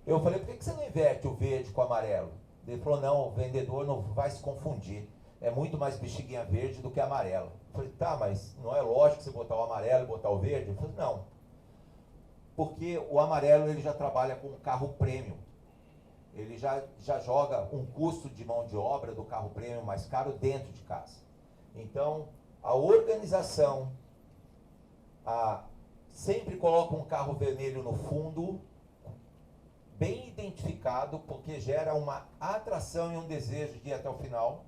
Eu falei, por que você não inverte o verde com o amarelo? Ele falou, não, o vendedor não vai se confundir. É muito mais bexiguinha verde do que amarelo. Eu falei, tá, mas não é lógico você botar o amarelo e botar o verde? Ele falou, não. Porque o amarelo ele já trabalha com um carro premium. Ele já joga um custo de mão de obra do carro premium mais caro dentro de casa. Então, a organização sempre coloca um carro vermelho no fundo, bem identificado, porque gera uma atração e um desejo de ir até o final.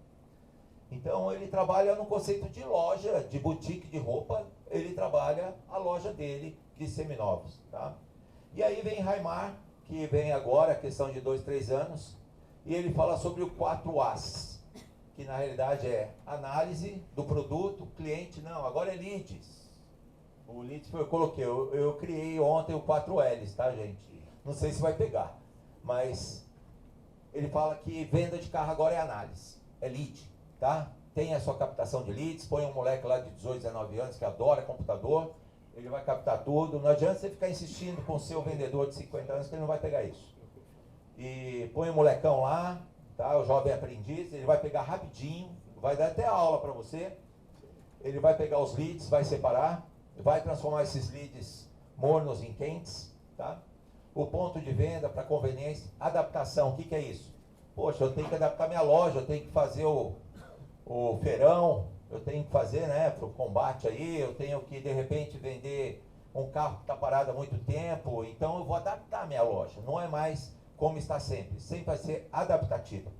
Então, ele trabalha no conceito de loja, de boutique de roupa, ele trabalha a loja dele de seminovos, tá? E aí vem Raimar, que vem agora, a questão de 2, 3 anos, e ele fala sobre o 4As, que na realidade é análise do produto, cliente, não, agora é leads. O leads foi eu coloquei, eu criei ontem o 4Ls, tá, gente? Não sei se vai pegar, mas ele fala que venda de carro agora é análise, é lead, tá? Tem a sua captação de leads, põe um moleque lá de 18, 19 anos que adora computador, ele vai captar tudo, não adianta você ficar insistindo com o seu vendedor de 50 anos que ele não vai pegar isso. E põe o molecão lá, tá? O jovem aprendiz, ele vai pegar rapidinho, vai dar até aula para você, ele vai pegar os leads, vai separar, vai transformar esses leads mornos em quentes, tá? O ponto de venda para conveniência, adaptação, o que é isso? Poxa, eu tenho que adaptar minha loja, eu tenho que fazer o feirão, eu tenho que fazer, né, para o combate aí, eu tenho que, de repente, vender um carro que está parado há muito tempo, então eu vou adaptar a minha loja, não é mais como está sempre vai ser adaptativa.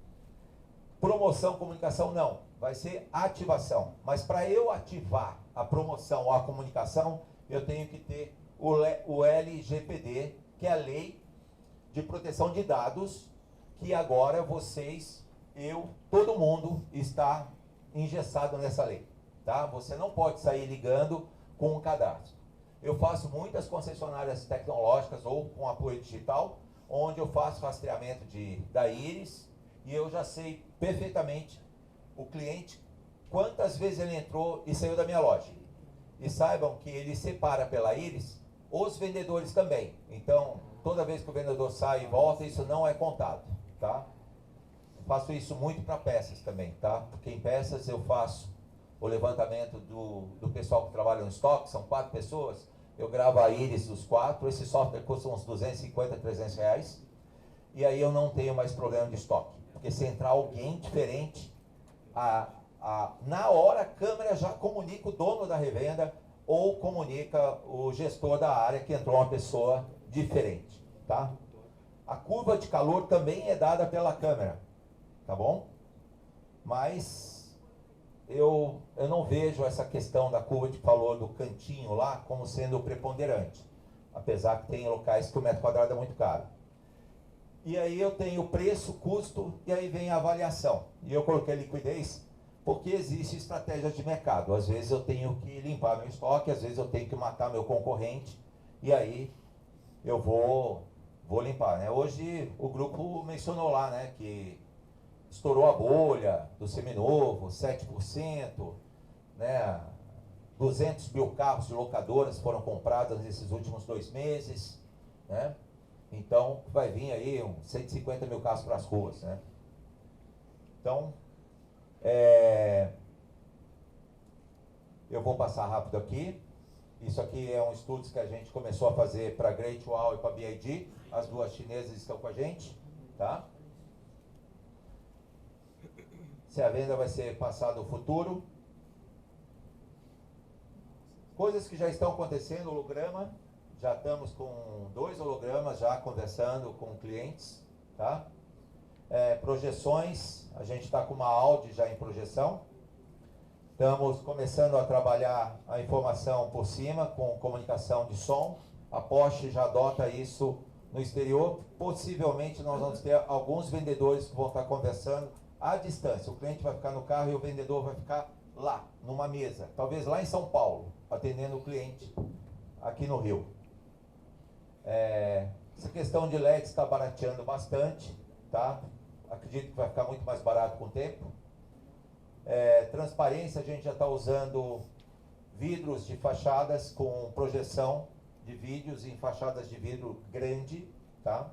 Promoção, comunicação, não, vai ser ativação, mas para eu ativar a promoção ou a comunicação, eu tenho que ter o LGPD, que é a Lei de Proteção de Dados, que agora vocês, todo mundo está engessado nessa lei, tá? Você não pode sair ligando com um cadastro. Eu faço muitas concessionárias tecnológicas ou com apoio digital, onde eu faço rastreamento da íris e eu já sei perfeitamente o cliente quantas vezes ele entrou e saiu da minha loja. E saibam que ele separa pela íris os vendedores também. Então, toda vez que o vendedor sai e volta, isso não é contado, tá? Faço isso muito para peças também, tá? Porque em peças eu faço o levantamento do pessoal que trabalha no estoque, são 4 pessoas, eu gravo a íris dos 4, esse software custa uns 250, 300 reais, e aí eu não tenho mais problema de estoque, porque se entrar alguém diferente, na hora a câmera já comunica o dono da revenda, ou comunica o gestor da área que entrou uma pessoa diferente, tá? A curva de calor também é dada pela câmera, tá bom? Mas eu não vejo essa questão da curva de calor do cantinho lá como sendo preponderante, apesar que tem locais que o metro quadrado é muito caro. E aí eu tenho preço, custo, e aí vem a avaliação. E eu coloquei liquidez porque existe estratégia de mercado. Às vezes eu tenho que limpar meu estoque, às vezes eu tenho que matar meu concorrente, e aí eu vou limpar, né? Hoje o grupo mencionou lá, né, que estourou a bolha do seminovo, 7%, né? 200 mil carros de locadoras foram comprados nesses últimos 2 meses, né? Então vai vir aí uns 150 mil carros para as ruas, né? Então, eu vou passar rápido aqui. Isso aqui é um estudo que a gente começou a fazer para Great Wall e para BID. As 2 chinesas estão com a gente, tá? Se a venda vai ser passado ou futuro. Coisas que já estão acontecendo, holograma. Já estamos com 2 hologramas já conversando com clientes, tá? Projeções, a gente está com uma Audi já em projeção. Estamos começando a trabalhar a informação por cima com comunicação de som. A Porsche já adota isso no exterior. Possivelmente nós vamos ter alguns vendedores que vão estar conversando à distância. O cliente vai ficar no carro e o vendedor vai ficar lá, numa mesa. Talvez lá em São Paulo, atendendo o cliente aqui no Rio. Essa questão de LED está barateando bastante, tá? Acredito que vai ficar muito mais barato com o tempo. Transparência, a gente já está usando vidros de fachadas com projeção de vídeos em fachadas de vidro grande, tá?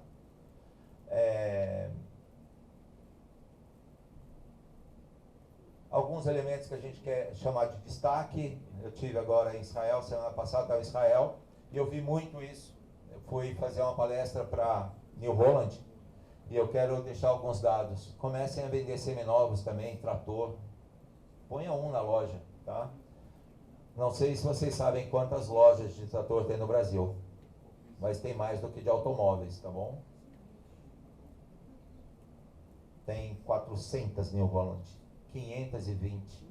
Alguns elementos que a gente quer chamar de destaque. Eu tive agora em Israel, semana passada estava em Israel, e eu vi muito isso. Eu fui fazer uma palestra para New Holland, e eu quero deixar alguns dados. Comecem a vender seminovos também, trator. Ponha um na loja, tá? Não sei se vocês sabem quantas lojas de trator tem no Brasil, mas tem mais do que de automóveis, tá bom? Tem 400 New Holland, 520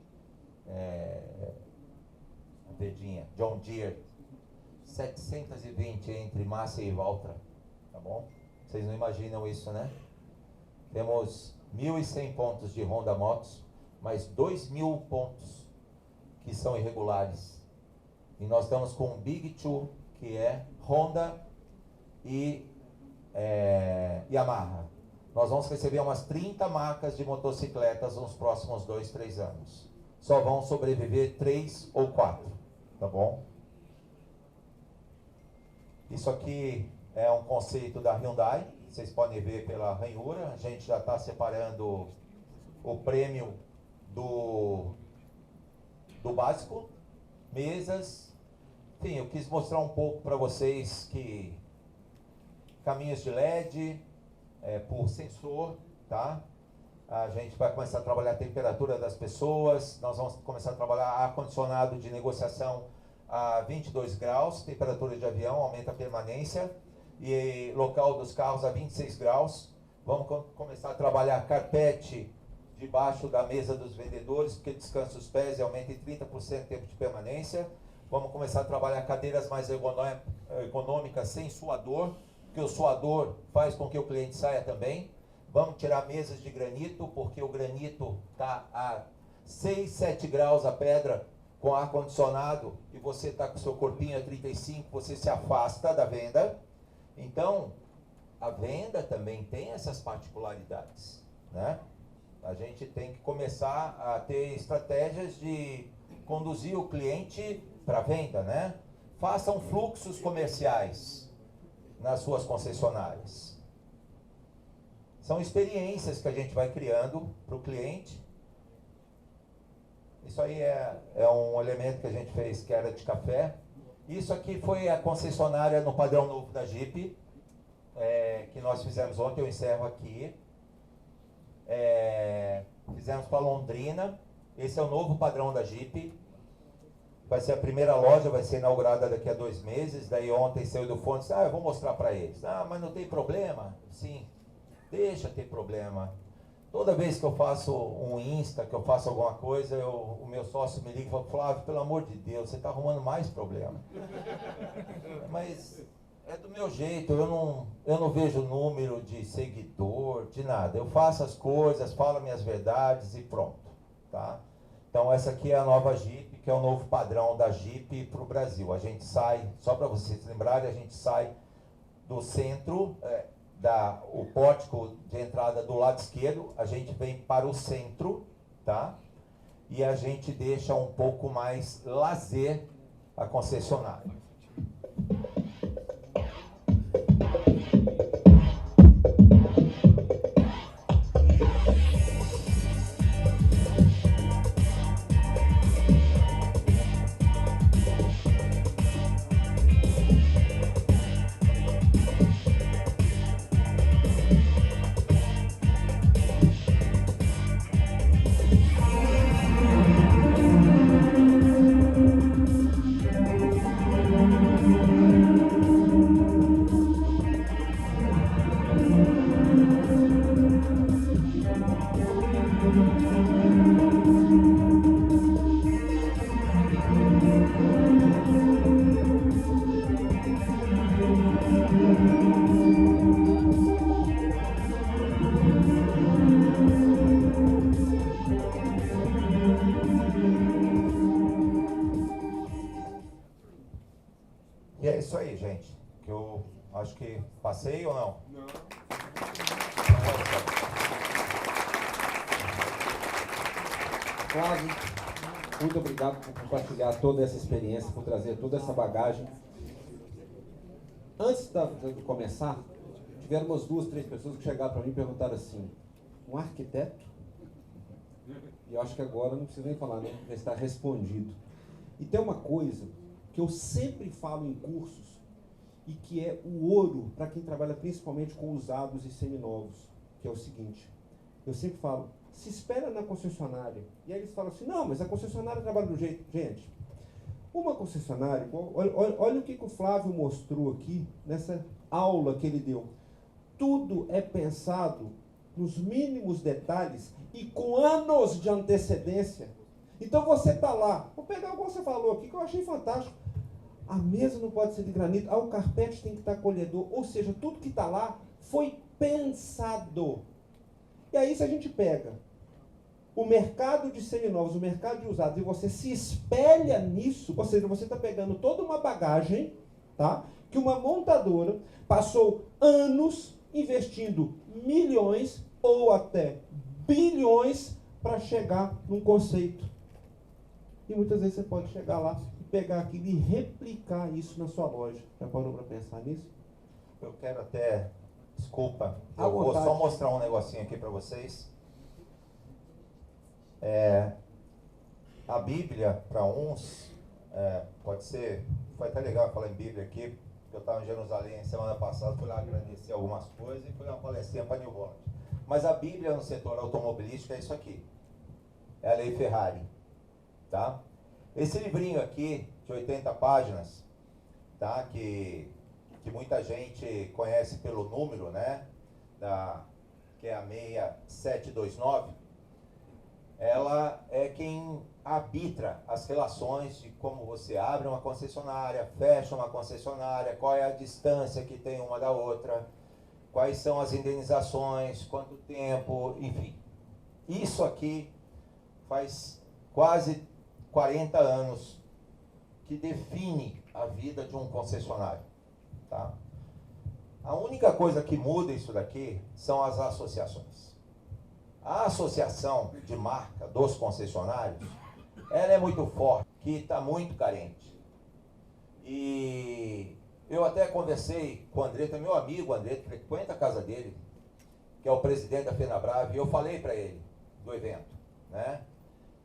Verdinha, John Deere, 720 entre Massey e Valtra, tá bom? Vocês não imaginam isso, né? Temos 1.100 pontos de Honda Motos, mais 2.000 pontos que são irregulares. E nós estamos com um Big Two, que é Honda e Yamaha. Nós vamos receber umas 30 marcas de motocicletas nos próximos 2, 3 anos. Só vão sobreviver 3 ou 4, tá bom? Isso aqui é um conceito da Hyundai, vocês podem ver pela ranhura. A gente já está separando o prêmio do básico, mesas. Enfim, eu quis mostrar um pouco para vocês que caminhos de LED, por sensor, tá? A gente vai começar a trabalhar a temperatura das pessoas, nós vamos começar a trabalhar ar-condicionado de negociação a 22 graus, temperatura de avião, aumenta a permanência, e local dos carros a 26 graus. Vamos começar a trabalhar carpete debaixo da mesa dos vendedores, porque descansa os pés e aumenta em 30% o tempo de permanência. Vamos começar a trabalhar cadeiras mais econômicas sem suador, porque o suador faz com que o cliente saia também. Vamos tirar mesas de granito, porque o granito está a 6, 7 graus a pedra com ar-condicionado, e você está com o seu corpinho a 35, você se afasta da venda. Então, a venda também tem essas particularidades, né? A gente tem que começar a ter estratégias de conduzir o cliente para a venda, né? Façam fluxos comerciais nas suas concessionárias. São experiências que a gente vai criando para o cliente. Isso aí é um elemento que a gente fez que era de café. Isso aqui foi a concessionária no padrão novo da Jeep, que nós fizemos ontem, eu encerro aqui. Fizemos para Londrina. Esse é o novo padrão da Jeep. Vai ser a primeira loja, vai ser inaugurada daqui a 2 meses. Daí ontem saiu do forno e disse, eu vou mostrar para eles. Mas não tem problema? Sim, deixa ter problema. Toda vez que eu faço um Insta, que eu faço alguma coisa, o meu sócio me liga e fala, Flávio, pelo amor de Deus, você está arrumando mais problema. Mas é do meu jeito, eu não vejo número de seguidor, de nada. Eu faço as coisas, falo minhas verdades e pronto. Tá? Então essa aqui é a nova Jeep, que é o novo padrão da Jeep para o Brasil. A gente sai, só para vocês lembrarem, a gente sai do centro, o pórtico de entrada do lado esquerdo, a gente vem para o centro, tá? E a gente deixa um pouco mais lazer a concessionária. E é isso aí, gente. Que eu acho que passei ou não? Não. Flávio, muito obrigado por compartilhar toda essa experiência, por trazer toda essa bagagem. Antes de começar, tiveram umas 2, 3 pessoas que chegaram para mim e perguntaram assim, um arquiteto? E eu acho que agora não precisa nem falar, né? Já está respondido. E tem uma coisa que eu sempre falo em cursos e que é o ouro para quem trabalha principalmente com usados e seminovos, que é o seguinte, eu sempre falo, se espera na concessionária. E aí eles falam assim, não, mas a concessionária trabalha do jeito... Gente, uma concessionária, olha o que o Flávio mostrou aqui nessa aula que ele deu. Tudo é pensado nos mínimos detalhes e com anos de antecedência. Então você está lá, vou pegar o que você falou aqui, que eu achei fantástico. A mesa não pode ser de granito, o carpete tem que estar acolhedor, ou seja, tudo que está lá foi pensado. E aí se a gente pega o mercado de seminovos, o mercado de usados, e você se espelha nisso, ou seja, você está pegando toda uma bagagem, tá? Que uma montadora passou anos investindo milhões ou até bilhões para chegar num conceito. E muitas vezes você pode chegar lá e pegar aquilo e replicar isso na sua loja. Já parou para pensar nisso? Eu quero até... Desculpa, eu vou só mostrar um negocinho aqui para vocês. A Bíblia, para uns, pode ser... Foi até legal falar em Bíblia aqui, porque eu estava em Jerusalém semana passada, fui lá agradecer algumas coisas e fui uma palestrinha para New York. Mas a Bíblia no setor automobilístico é isso aqui. É a Lei Ferrari. Tá? Esse livrinho aqui, de 80 páginas, tá? Que muita gente conhece pelo número, né? Que é a 6729, ela é quem arbitra as relações de como você abre uma concessionária, fecha uma concessionária, qual é a distância que tem uma da outra, quais são as indenizações, quanto tempo, enfim. Isso aqui faz quase 40 anos que define a vida de um concessionário. Tá? A única coisa que muda isso daqui são as associações. A associação de marca dos concessionários, ela é muito forte, que está muito carente. E eu até conversei com o Andretta, meu amigo Andretta, frequenta a casa dele, que é o presidente da FenaBrave, e eu falei para ele do evento, né?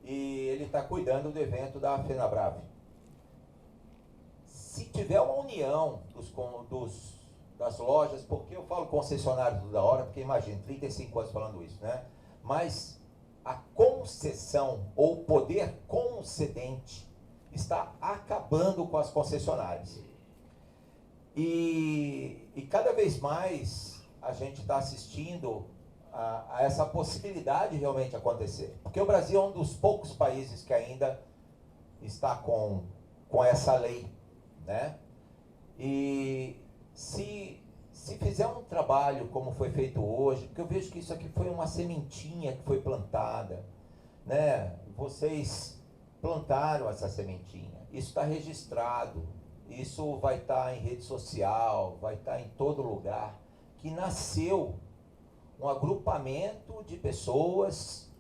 E ele está cuidando do evento da FenaBrave. Se tiver uma união das lojas, porque eu falo concessionário toda hora, porque imagina, 35 anos falando isso, né? Mas a concessão ou poder concedente está acabando com as concessionárias. E cada vez mais a gente está assistindo a essa possibilidade realmente acontecer. Porque o Brasil é um dos poucos países que ainda está com essa lei, né? E se fizer um trabalho como foi feito hoje, porque eu vejo que isso aqui foi uma sementinha que foi plantada, né? Vocês plantaram essa sementinha, isso está registrado, isso vai estar em rede social, vai estar em todo lugar, que nasceu um agrupamento de pessoas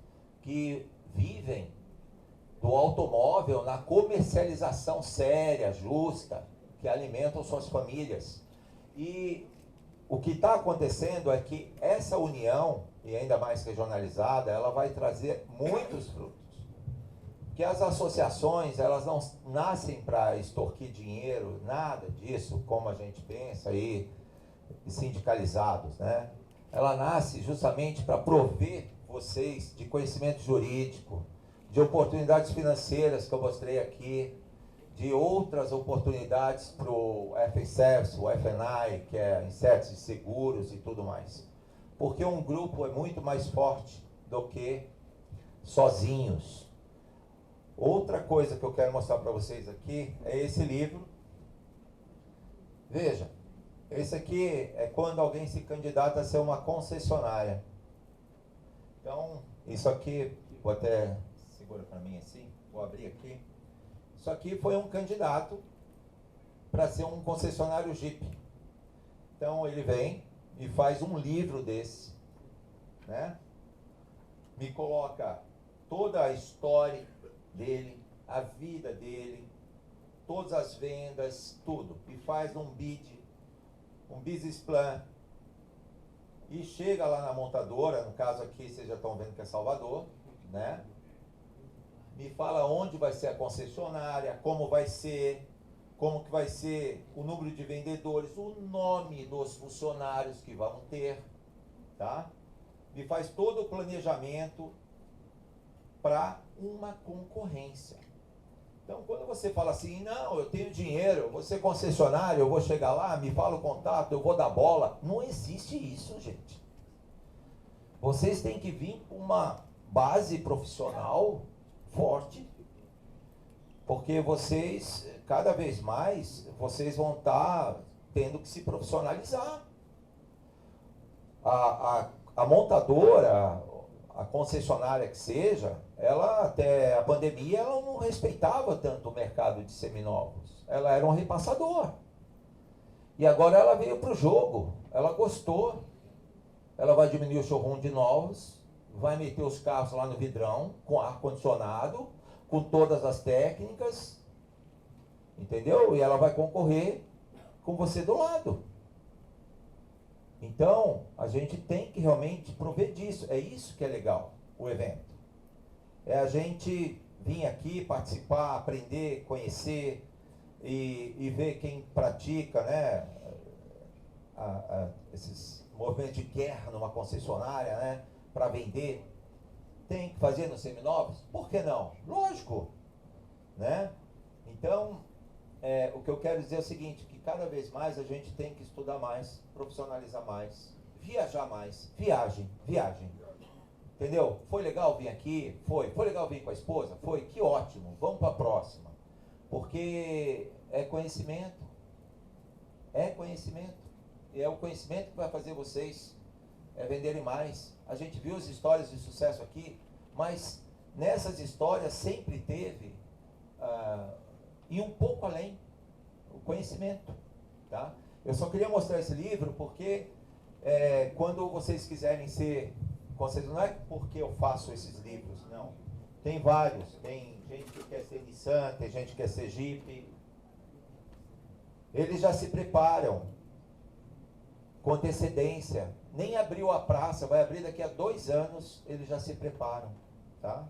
que vivem do automóvel na comercialização séria, justa, que alimentam suas famílias. E o que está acontecendo é que essa união, e ainda mais regionalizada, ela vai trazer muitos frutos. Que as associações, elas não nascem para extorquir dinheiro, nada disso, como a gente pensa aí, sindicalizados, né? Ela nasce justamente para prover vocês de conhecimento jurídico, de oportunidades financeiras que eu mostrei aqui, de outras oportunidades para o FService, o FNI, que é insetos de seguros e tudo mais. Porque um grupo é muito mais forte do que sozinhos. Outra coisa que eu quero mostrar para vocês aqui é esse livro. Veja, esse aqui é quando alguém se candidata a ser uma concessionária. Então, isso aqui, vou até segura para mim assim, vou abrir aqui. Isso aqui foi um candidato para ser um concessionário Jeep. Então ele vem e faz um livro desse, né? Me coloca toda a história dele, a vida dele, todas as vendas, tudo. E faz um bid, um business plan. E chega lá na montadora, no caso aqui vocês já estão vendo que é Salvador, né? Me fala onde vai ser a concessionária, como vai ser, como que vai ser o número de vendedores, o nome dos funcionários que vão ter, tá? Me faz todo o planejamento para uma concorrência. Então, quando você fala assim, não, eu tenho dinheiro, eu vou ser concessionário, eu vou chegar lá, me fala o contato, eu vou dar bola. Não existe isso, gente. Vocês têm que vir com uma base profissional forte, porque vocês, cada vez mais, vocês vão estar tendo que se profissionalizar. A montadora, a concessionária que seja, ela até a pandemia, ela não respeitava tanto o mercado de seminovos. Ela era um repassador. E agora ela veio para o jogo, ela gostou. Ela vai diminuir o showroom de novos, vai meter os carros lá no vidrão, com ar-condicionado, com todas as técnicas, entendeu? E ela vai concorrer com você do lado. Então, a gente tem que realmente prover disso. É isso que é legal, o evento. É a gente vir aqui, participar, aprender, conhecer e ver quem pratica, né, esses movimentos de guerra numa concessionária, né, para vender. Tem que fazer nos seminovos? Por que não? Lógico, né? Então, o que eu quero dizer é o seguinte, que cada vez mais a gente tem que estudar mais, profissionalizar mais, viajar mais. Viagem. Entendeu? Foi legal vir aqui? Foi legal vir com a esposa? Foi, que ótimo, vamos para a próxima. Porque é conhecimento. E é o conhecimento que vai fazer vocês venderem mais. A gente viu as histórias de sucesso aqui, mas nessas histórias sempre teve e um pouco além o conhecimento, tá? Eu só queria mostrar esse livro porque quando vocês quiserem ser Conceito não é porque eu faço esses livros, não. Tem vários. Tem gente que quer ser Nissan, tem gente que quer ser Jeep. Eles já se preparam com antecedência. Nem abriu a praça, vai abrir daqui a 2 anos, eles já se preparam, tá?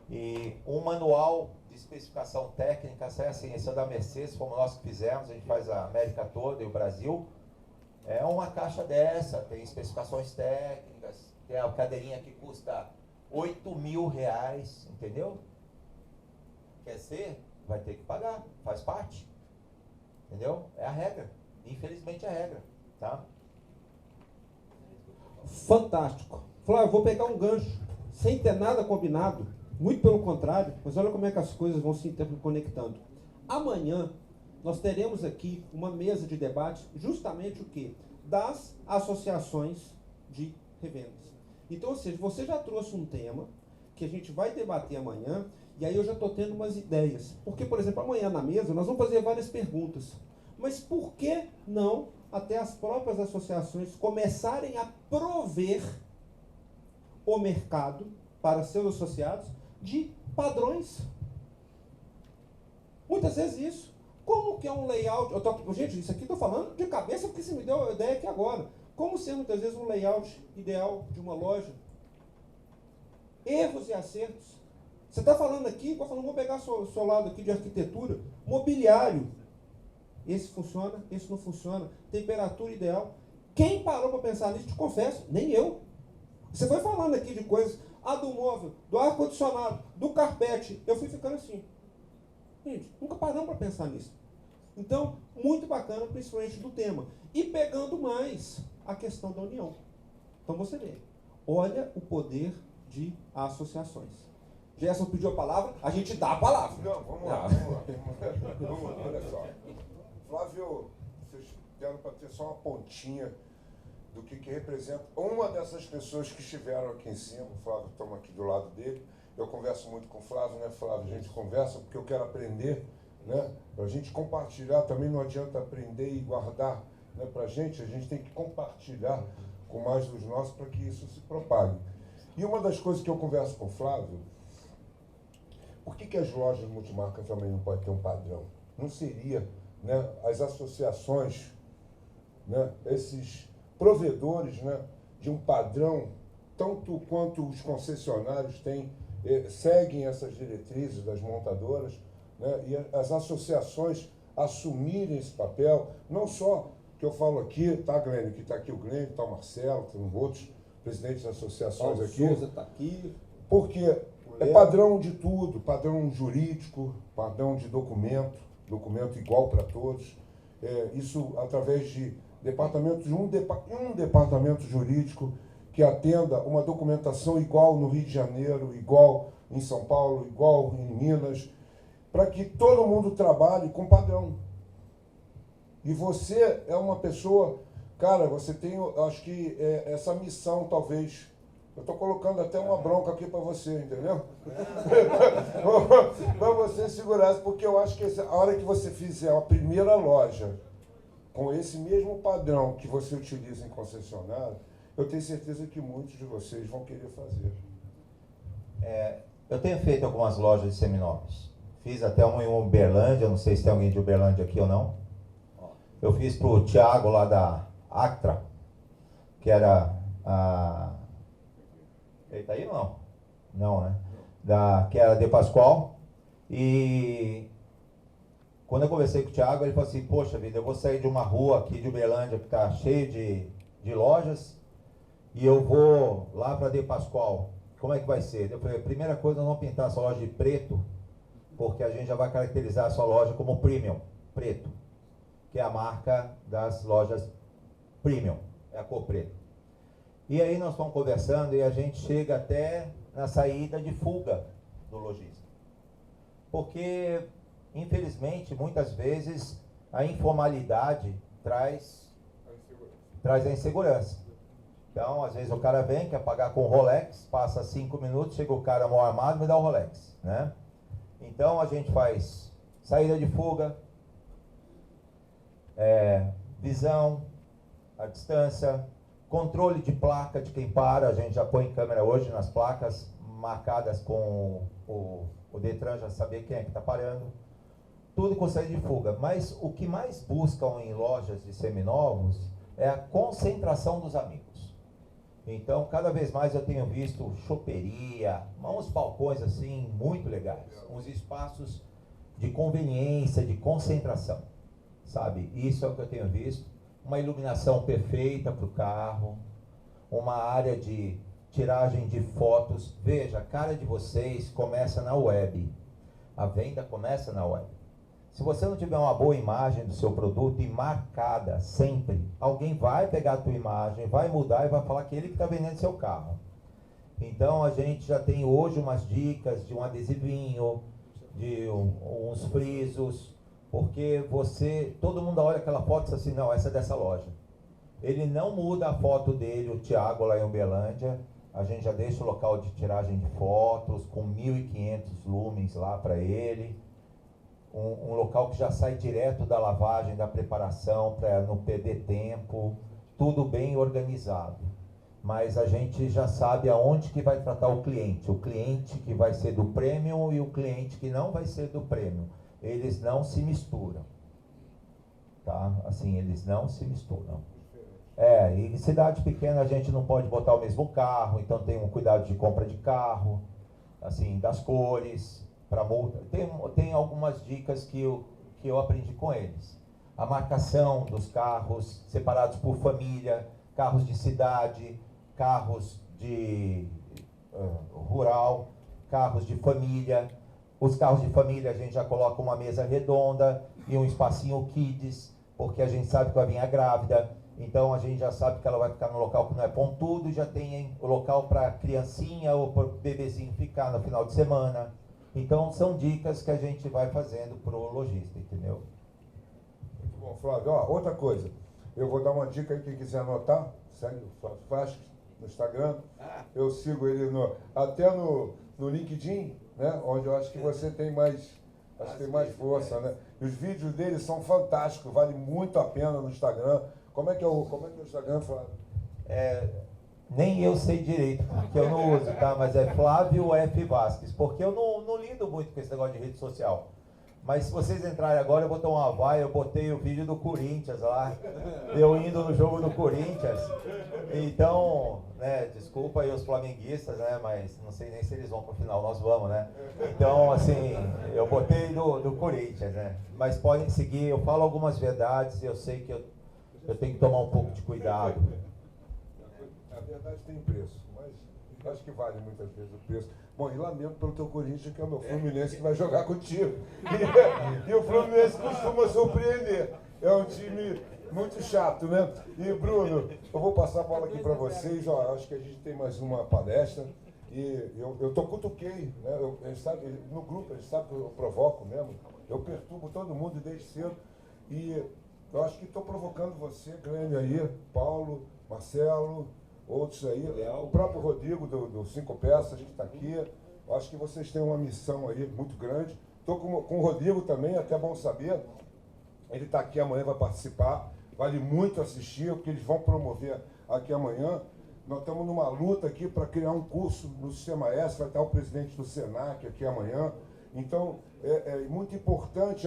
E um manual de especificação técnica, esse é da Mercedes, como nós que fizemos, a gente faz a América toda e o Brasil. É uma caixa dessa, tem especificações técnicas, tem a cadeirinha que custa R$8.000, entendeu? Quer ser? Vai ter que pagar, faz parte. Entendeu? É a regra. Infelizmente é a regra, tá? Fantástico. Flávio, vou pegar um gancho, sem ter nada combinado, muito pelo contrário, mas olha como é que as coisas vão se interconectando. Amanhã, nós teremos aqui uma mesa de debate, justamente o quê? Das associações de revendas. Então, ou seja, você já trouxe um tema que a gente vai debater amanhã, e aí eu já estou tendo umas ideias. Porque, por exemplo, amanhã na mesa nós vamos fazer várias perguntas. Mas por que não até as próprias associações começarem a prover o mercado para seus associados de padrões? Muitas vezes isso. Como que é um layout? Gente, isso aqui estou falando de cabeça porque você me deu a ideia aqui agora. Como ser muitas vezes um layout ideal de uma loja? Erros e acertos. Você está falando aqui, vou pegar o seu lado aqui de arquitetura, mobiliário. Esse funciona, esse não funciona. Temperatura ideal. Quem parou para pensar nisso, te confesso, nem eu. Você foi falando aqui de coisas, do móvel, do ar-condicionado, do carpete. Eu fui ficando assim. Gente, nunca paramos para pensar nisso. Então, muito bacana, principalmente do tema. E pegando mais a questão da união. Então você vê, olha o poder de associações. Gerson pediu a palavra, a gente dá a palavra. Não, vamos lá. Olha só. Flávio, vocês deram para ter só uma pontinha do que representa uma dessas pessoas que estiveram aqui em cima. O Flávio, estamos aqui do lado dele. Eu converso muito com o Flávio, né, Flávio? A gente conversa porque eu quero aprender, né? Para a gente compartilhar, também não adianta aprender e guardar, né? Para a gente tem que compartilhar com mais dos nossos para que isso se propague. E uma das coisas que eu converso com o Flávio, por que as lojas multimarcas também não podem ter um padrão? Não seria, né, as associações, né, esses provedores, né, de um padrão, tanto quanto os concessionários seguem essas diretrizes das montadoras, né, e as associações assumirem esse papel, não só que eu falo aqui, tá, Glênio, que está aqui o Glênio, está o Marcelo, tem outros presidentes de associações Paulo aqui. Souza está aqui. Porque é padrão de tudo, padrão jurídico, padrão de documento igual para todos. Isso através de departamentos, um departamento jurídico que atenda uma documentação igual no Rio de Janeiro, igual em São Paulo, igual em Minas, para que todo mundo trabalhe com padrão. E você é uma pessoa, cara, você tem, acho que essa missão, talvez. Eu estou colocando até uma bronca aqui para você, entendeu? Para você segurar, porque eu acho que a hora que você fizer a primeira loja com esse mesmo padrão que você utiliza em concessionário, eu tenho certeza que muitos de vocês vão querer fazer. Eu tenho feito algumas lojas de seminópolis. Fiz até uma em Uberlândia, não sei se tem alguém de Uberlândia aqui ou não. Eu fiz para o Thiago lá da Actra, que era a... Ele tá aí ou não? Não, né? Que era De Pascoal. E quando eu conversei com o Thiago, ele falou assim, poxa vida, eu vou sair de uma rua aqui de Uberlândia que está cheio de lojas e eu vou lá para De Pascoal. Como é que vai ser? Eu falei, primeira coisa, nós vamos pintar essa loja de preto, porque a gente já vai caracterizar a sua loja como premium, preto, que é a marca das lojas premium, é a cor preta. E aí nós estamos conversando e a gente chega até na saída de fuga do lojista. Porque, infelizmente, muitas vezes a informalidade traz a insegurança. Então, às vezes o cara vem, quer pagar com Rolex, passa 5 minutos, chega o cara mal armado e me dá o Rolex, né? Então a gente faz saída de fuga, visão, a distância, controle de placa de quem para, a gente já põe câmera hoje nas placas marcadas com o Detran, já saber quem é que está parando. Tudo com saída de fuga. Mas o que mais buscam em lojas de seminovos é a concentração dos amigos. Então, cada vez mais eu tenho visto choperia, uns balcões assim muito legais, uns espaços de conveniência, de concentração, sabe? Isso é o que eu tenho visto. Uma iluminação perfeita para o carro, uma área de tiragem de fotos. Veja, a cara de vocês começa na web. A venda começa na web. Se você não tiver uma boa imagem do seu produto e marcada sempre, alguém vai pegar a tua imagem, vai mudar e vai falar que ele que está vendendo seu carro. Então a gente já tem hoje umas dicas de um adesivinho, de uns frisos, porque todo mundo olha aquela foto e diz assim, não, essa é dessa loja. Ele não muda a foto dele, o Thiago lá em Uberlândia, a gente já deixa o local de tiragem de fotos com 1.500 lumens lá para ele. Um local que já sai direto da lavagem, da preparação, para não perder tempo, tudo bem organizado. Mas a gente já sabe aonde que vai tratar o cliente que vai ser do premium e o cliente que não vai ser do premium. Eles não se misturam, tá? Assim, eles não se misturam. E em cidade pequena a gente não pode botar o mesmo carro, então tem um cuidado de compra de carro, assim, das cores, para multa. Tem algumas dicas que eu aprendi com eles. A marcação dos carros separados por família, carros de cidade, carros de rural, carros de família. Os carros de família a gente já coloca uma mesa redonda e um espacinho kids, porque a gente sabe que vai vir a grávida. Então a gente já sabe que ela vai ficar no local que não é pontudo e já tem o local para criancinha ou para o bebezinho ficar no final de semana. Então, são dicas que a gente vai fazendo para o lojista, entendeu? Muito bom, Flávio. Outra coisa, eu vou dar uma dica aí, quem quiser anotar, segue o Flávio Vasques no Instagram. Eu sigo ele até no LinkedIn, né? Onde eu acho que você tem mais, tem mais força, né? E os vídeos dele são fantásticos, vale muito a pena no Instagram. Como é que é o Instagram, Flávio? Nem eu sei direito, porque eu não uso, tá? Mas é Flávio F. Vasques, porque eu não lido muito com esse negócio de rede social. Mas se vocês entrarem agora, eu vou tomar uma vaia, eu botei o vídeo do Corinthians lá, eu indo no jogo do Corinthians. Então, né, desculpa aí os flamenguistas, né, mas não sei nem se eles vão pro final, nós vamos, né? Então, assim, eu botei do Corinthians, né? Mas podem seguir, eu falo algumas verdades, eu sei que eu tenho que tomar um pouco de cuidado. A verdade tem preço, mas acho que vale muitas vezes o preço. Bom, e lamento pelo teu Corinthians, que é o meu Fluminense que vai jogar contigo. E o Fluminense costuma surpreender. É um time muito chato, né? E, Bruno, eu vou passar a bola aqui para vocês. Acho que a gente tem mais uma palestra. E eu cutuquei, né? No grupo, eles sabem que eu provoco mesmo. Eu perturbo todo mundo desde cedo. E eu acho que estou provocando você, grande aí, Paulo, Marcelo, outros aí, o próprio Rodrigo do Cinco Peças, que está aqui. Eu acho que vocês têm uma missão aí muito grande. Estou com o Rodrigo também, até bom saber. Ele está aqui amanhã, vai participar. Vale muito assistir, porque eles vão promover aqui amanhã. Nós estamos numa luta aqui para criar um curso no Sistema S, vai estar o presidente do Senac aqui amanhã. Então, é muito importante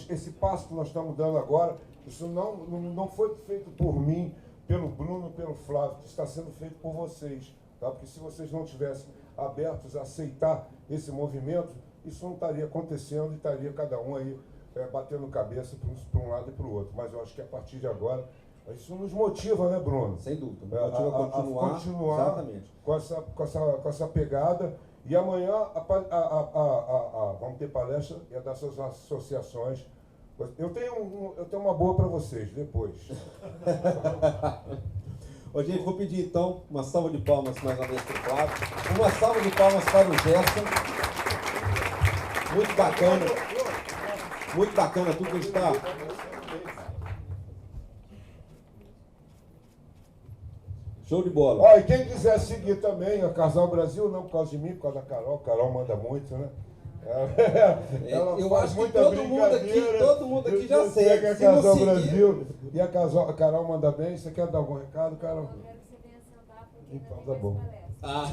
esse passo que nós estamos dando agora. Isso não foi feito por mim, pelo Bruno, pelo Flávio, que está sendo feito por vocês. Tá? Porque se vocês não tivessem abertos a aceitar esse movimento, isso não estaria acontecendo e estaria cada um aí batendo cabeça para um lado e para o outro. Mas eu acho que a partir de agora, isso nos motiva, né, Bruno? Sem dúvida. Motiva a continuar exatamente. Com essa pegada. E amanhã vamos ter palestra dessas associações. Eu tenho uma boa para vocês depois. Ô, gente, vou pedir então uma salva de palmas mais uma vez para o Flávio. Uma salva de palmas para o Gerson. Muito bacana. Muito bacana tudo que a gente está. Show de bola. Ó, e quem quiser seguir também, a Casal Brasil, não por causa de mim, por causa da Carol. Carol manda muito, né? Ela eu faz acho muita que todo mundo aqui já segue. A Casal Brasil e a Carol manda bem. Você quer dar algum recado, Carol? Eu quero ser Então tá bom. Ah.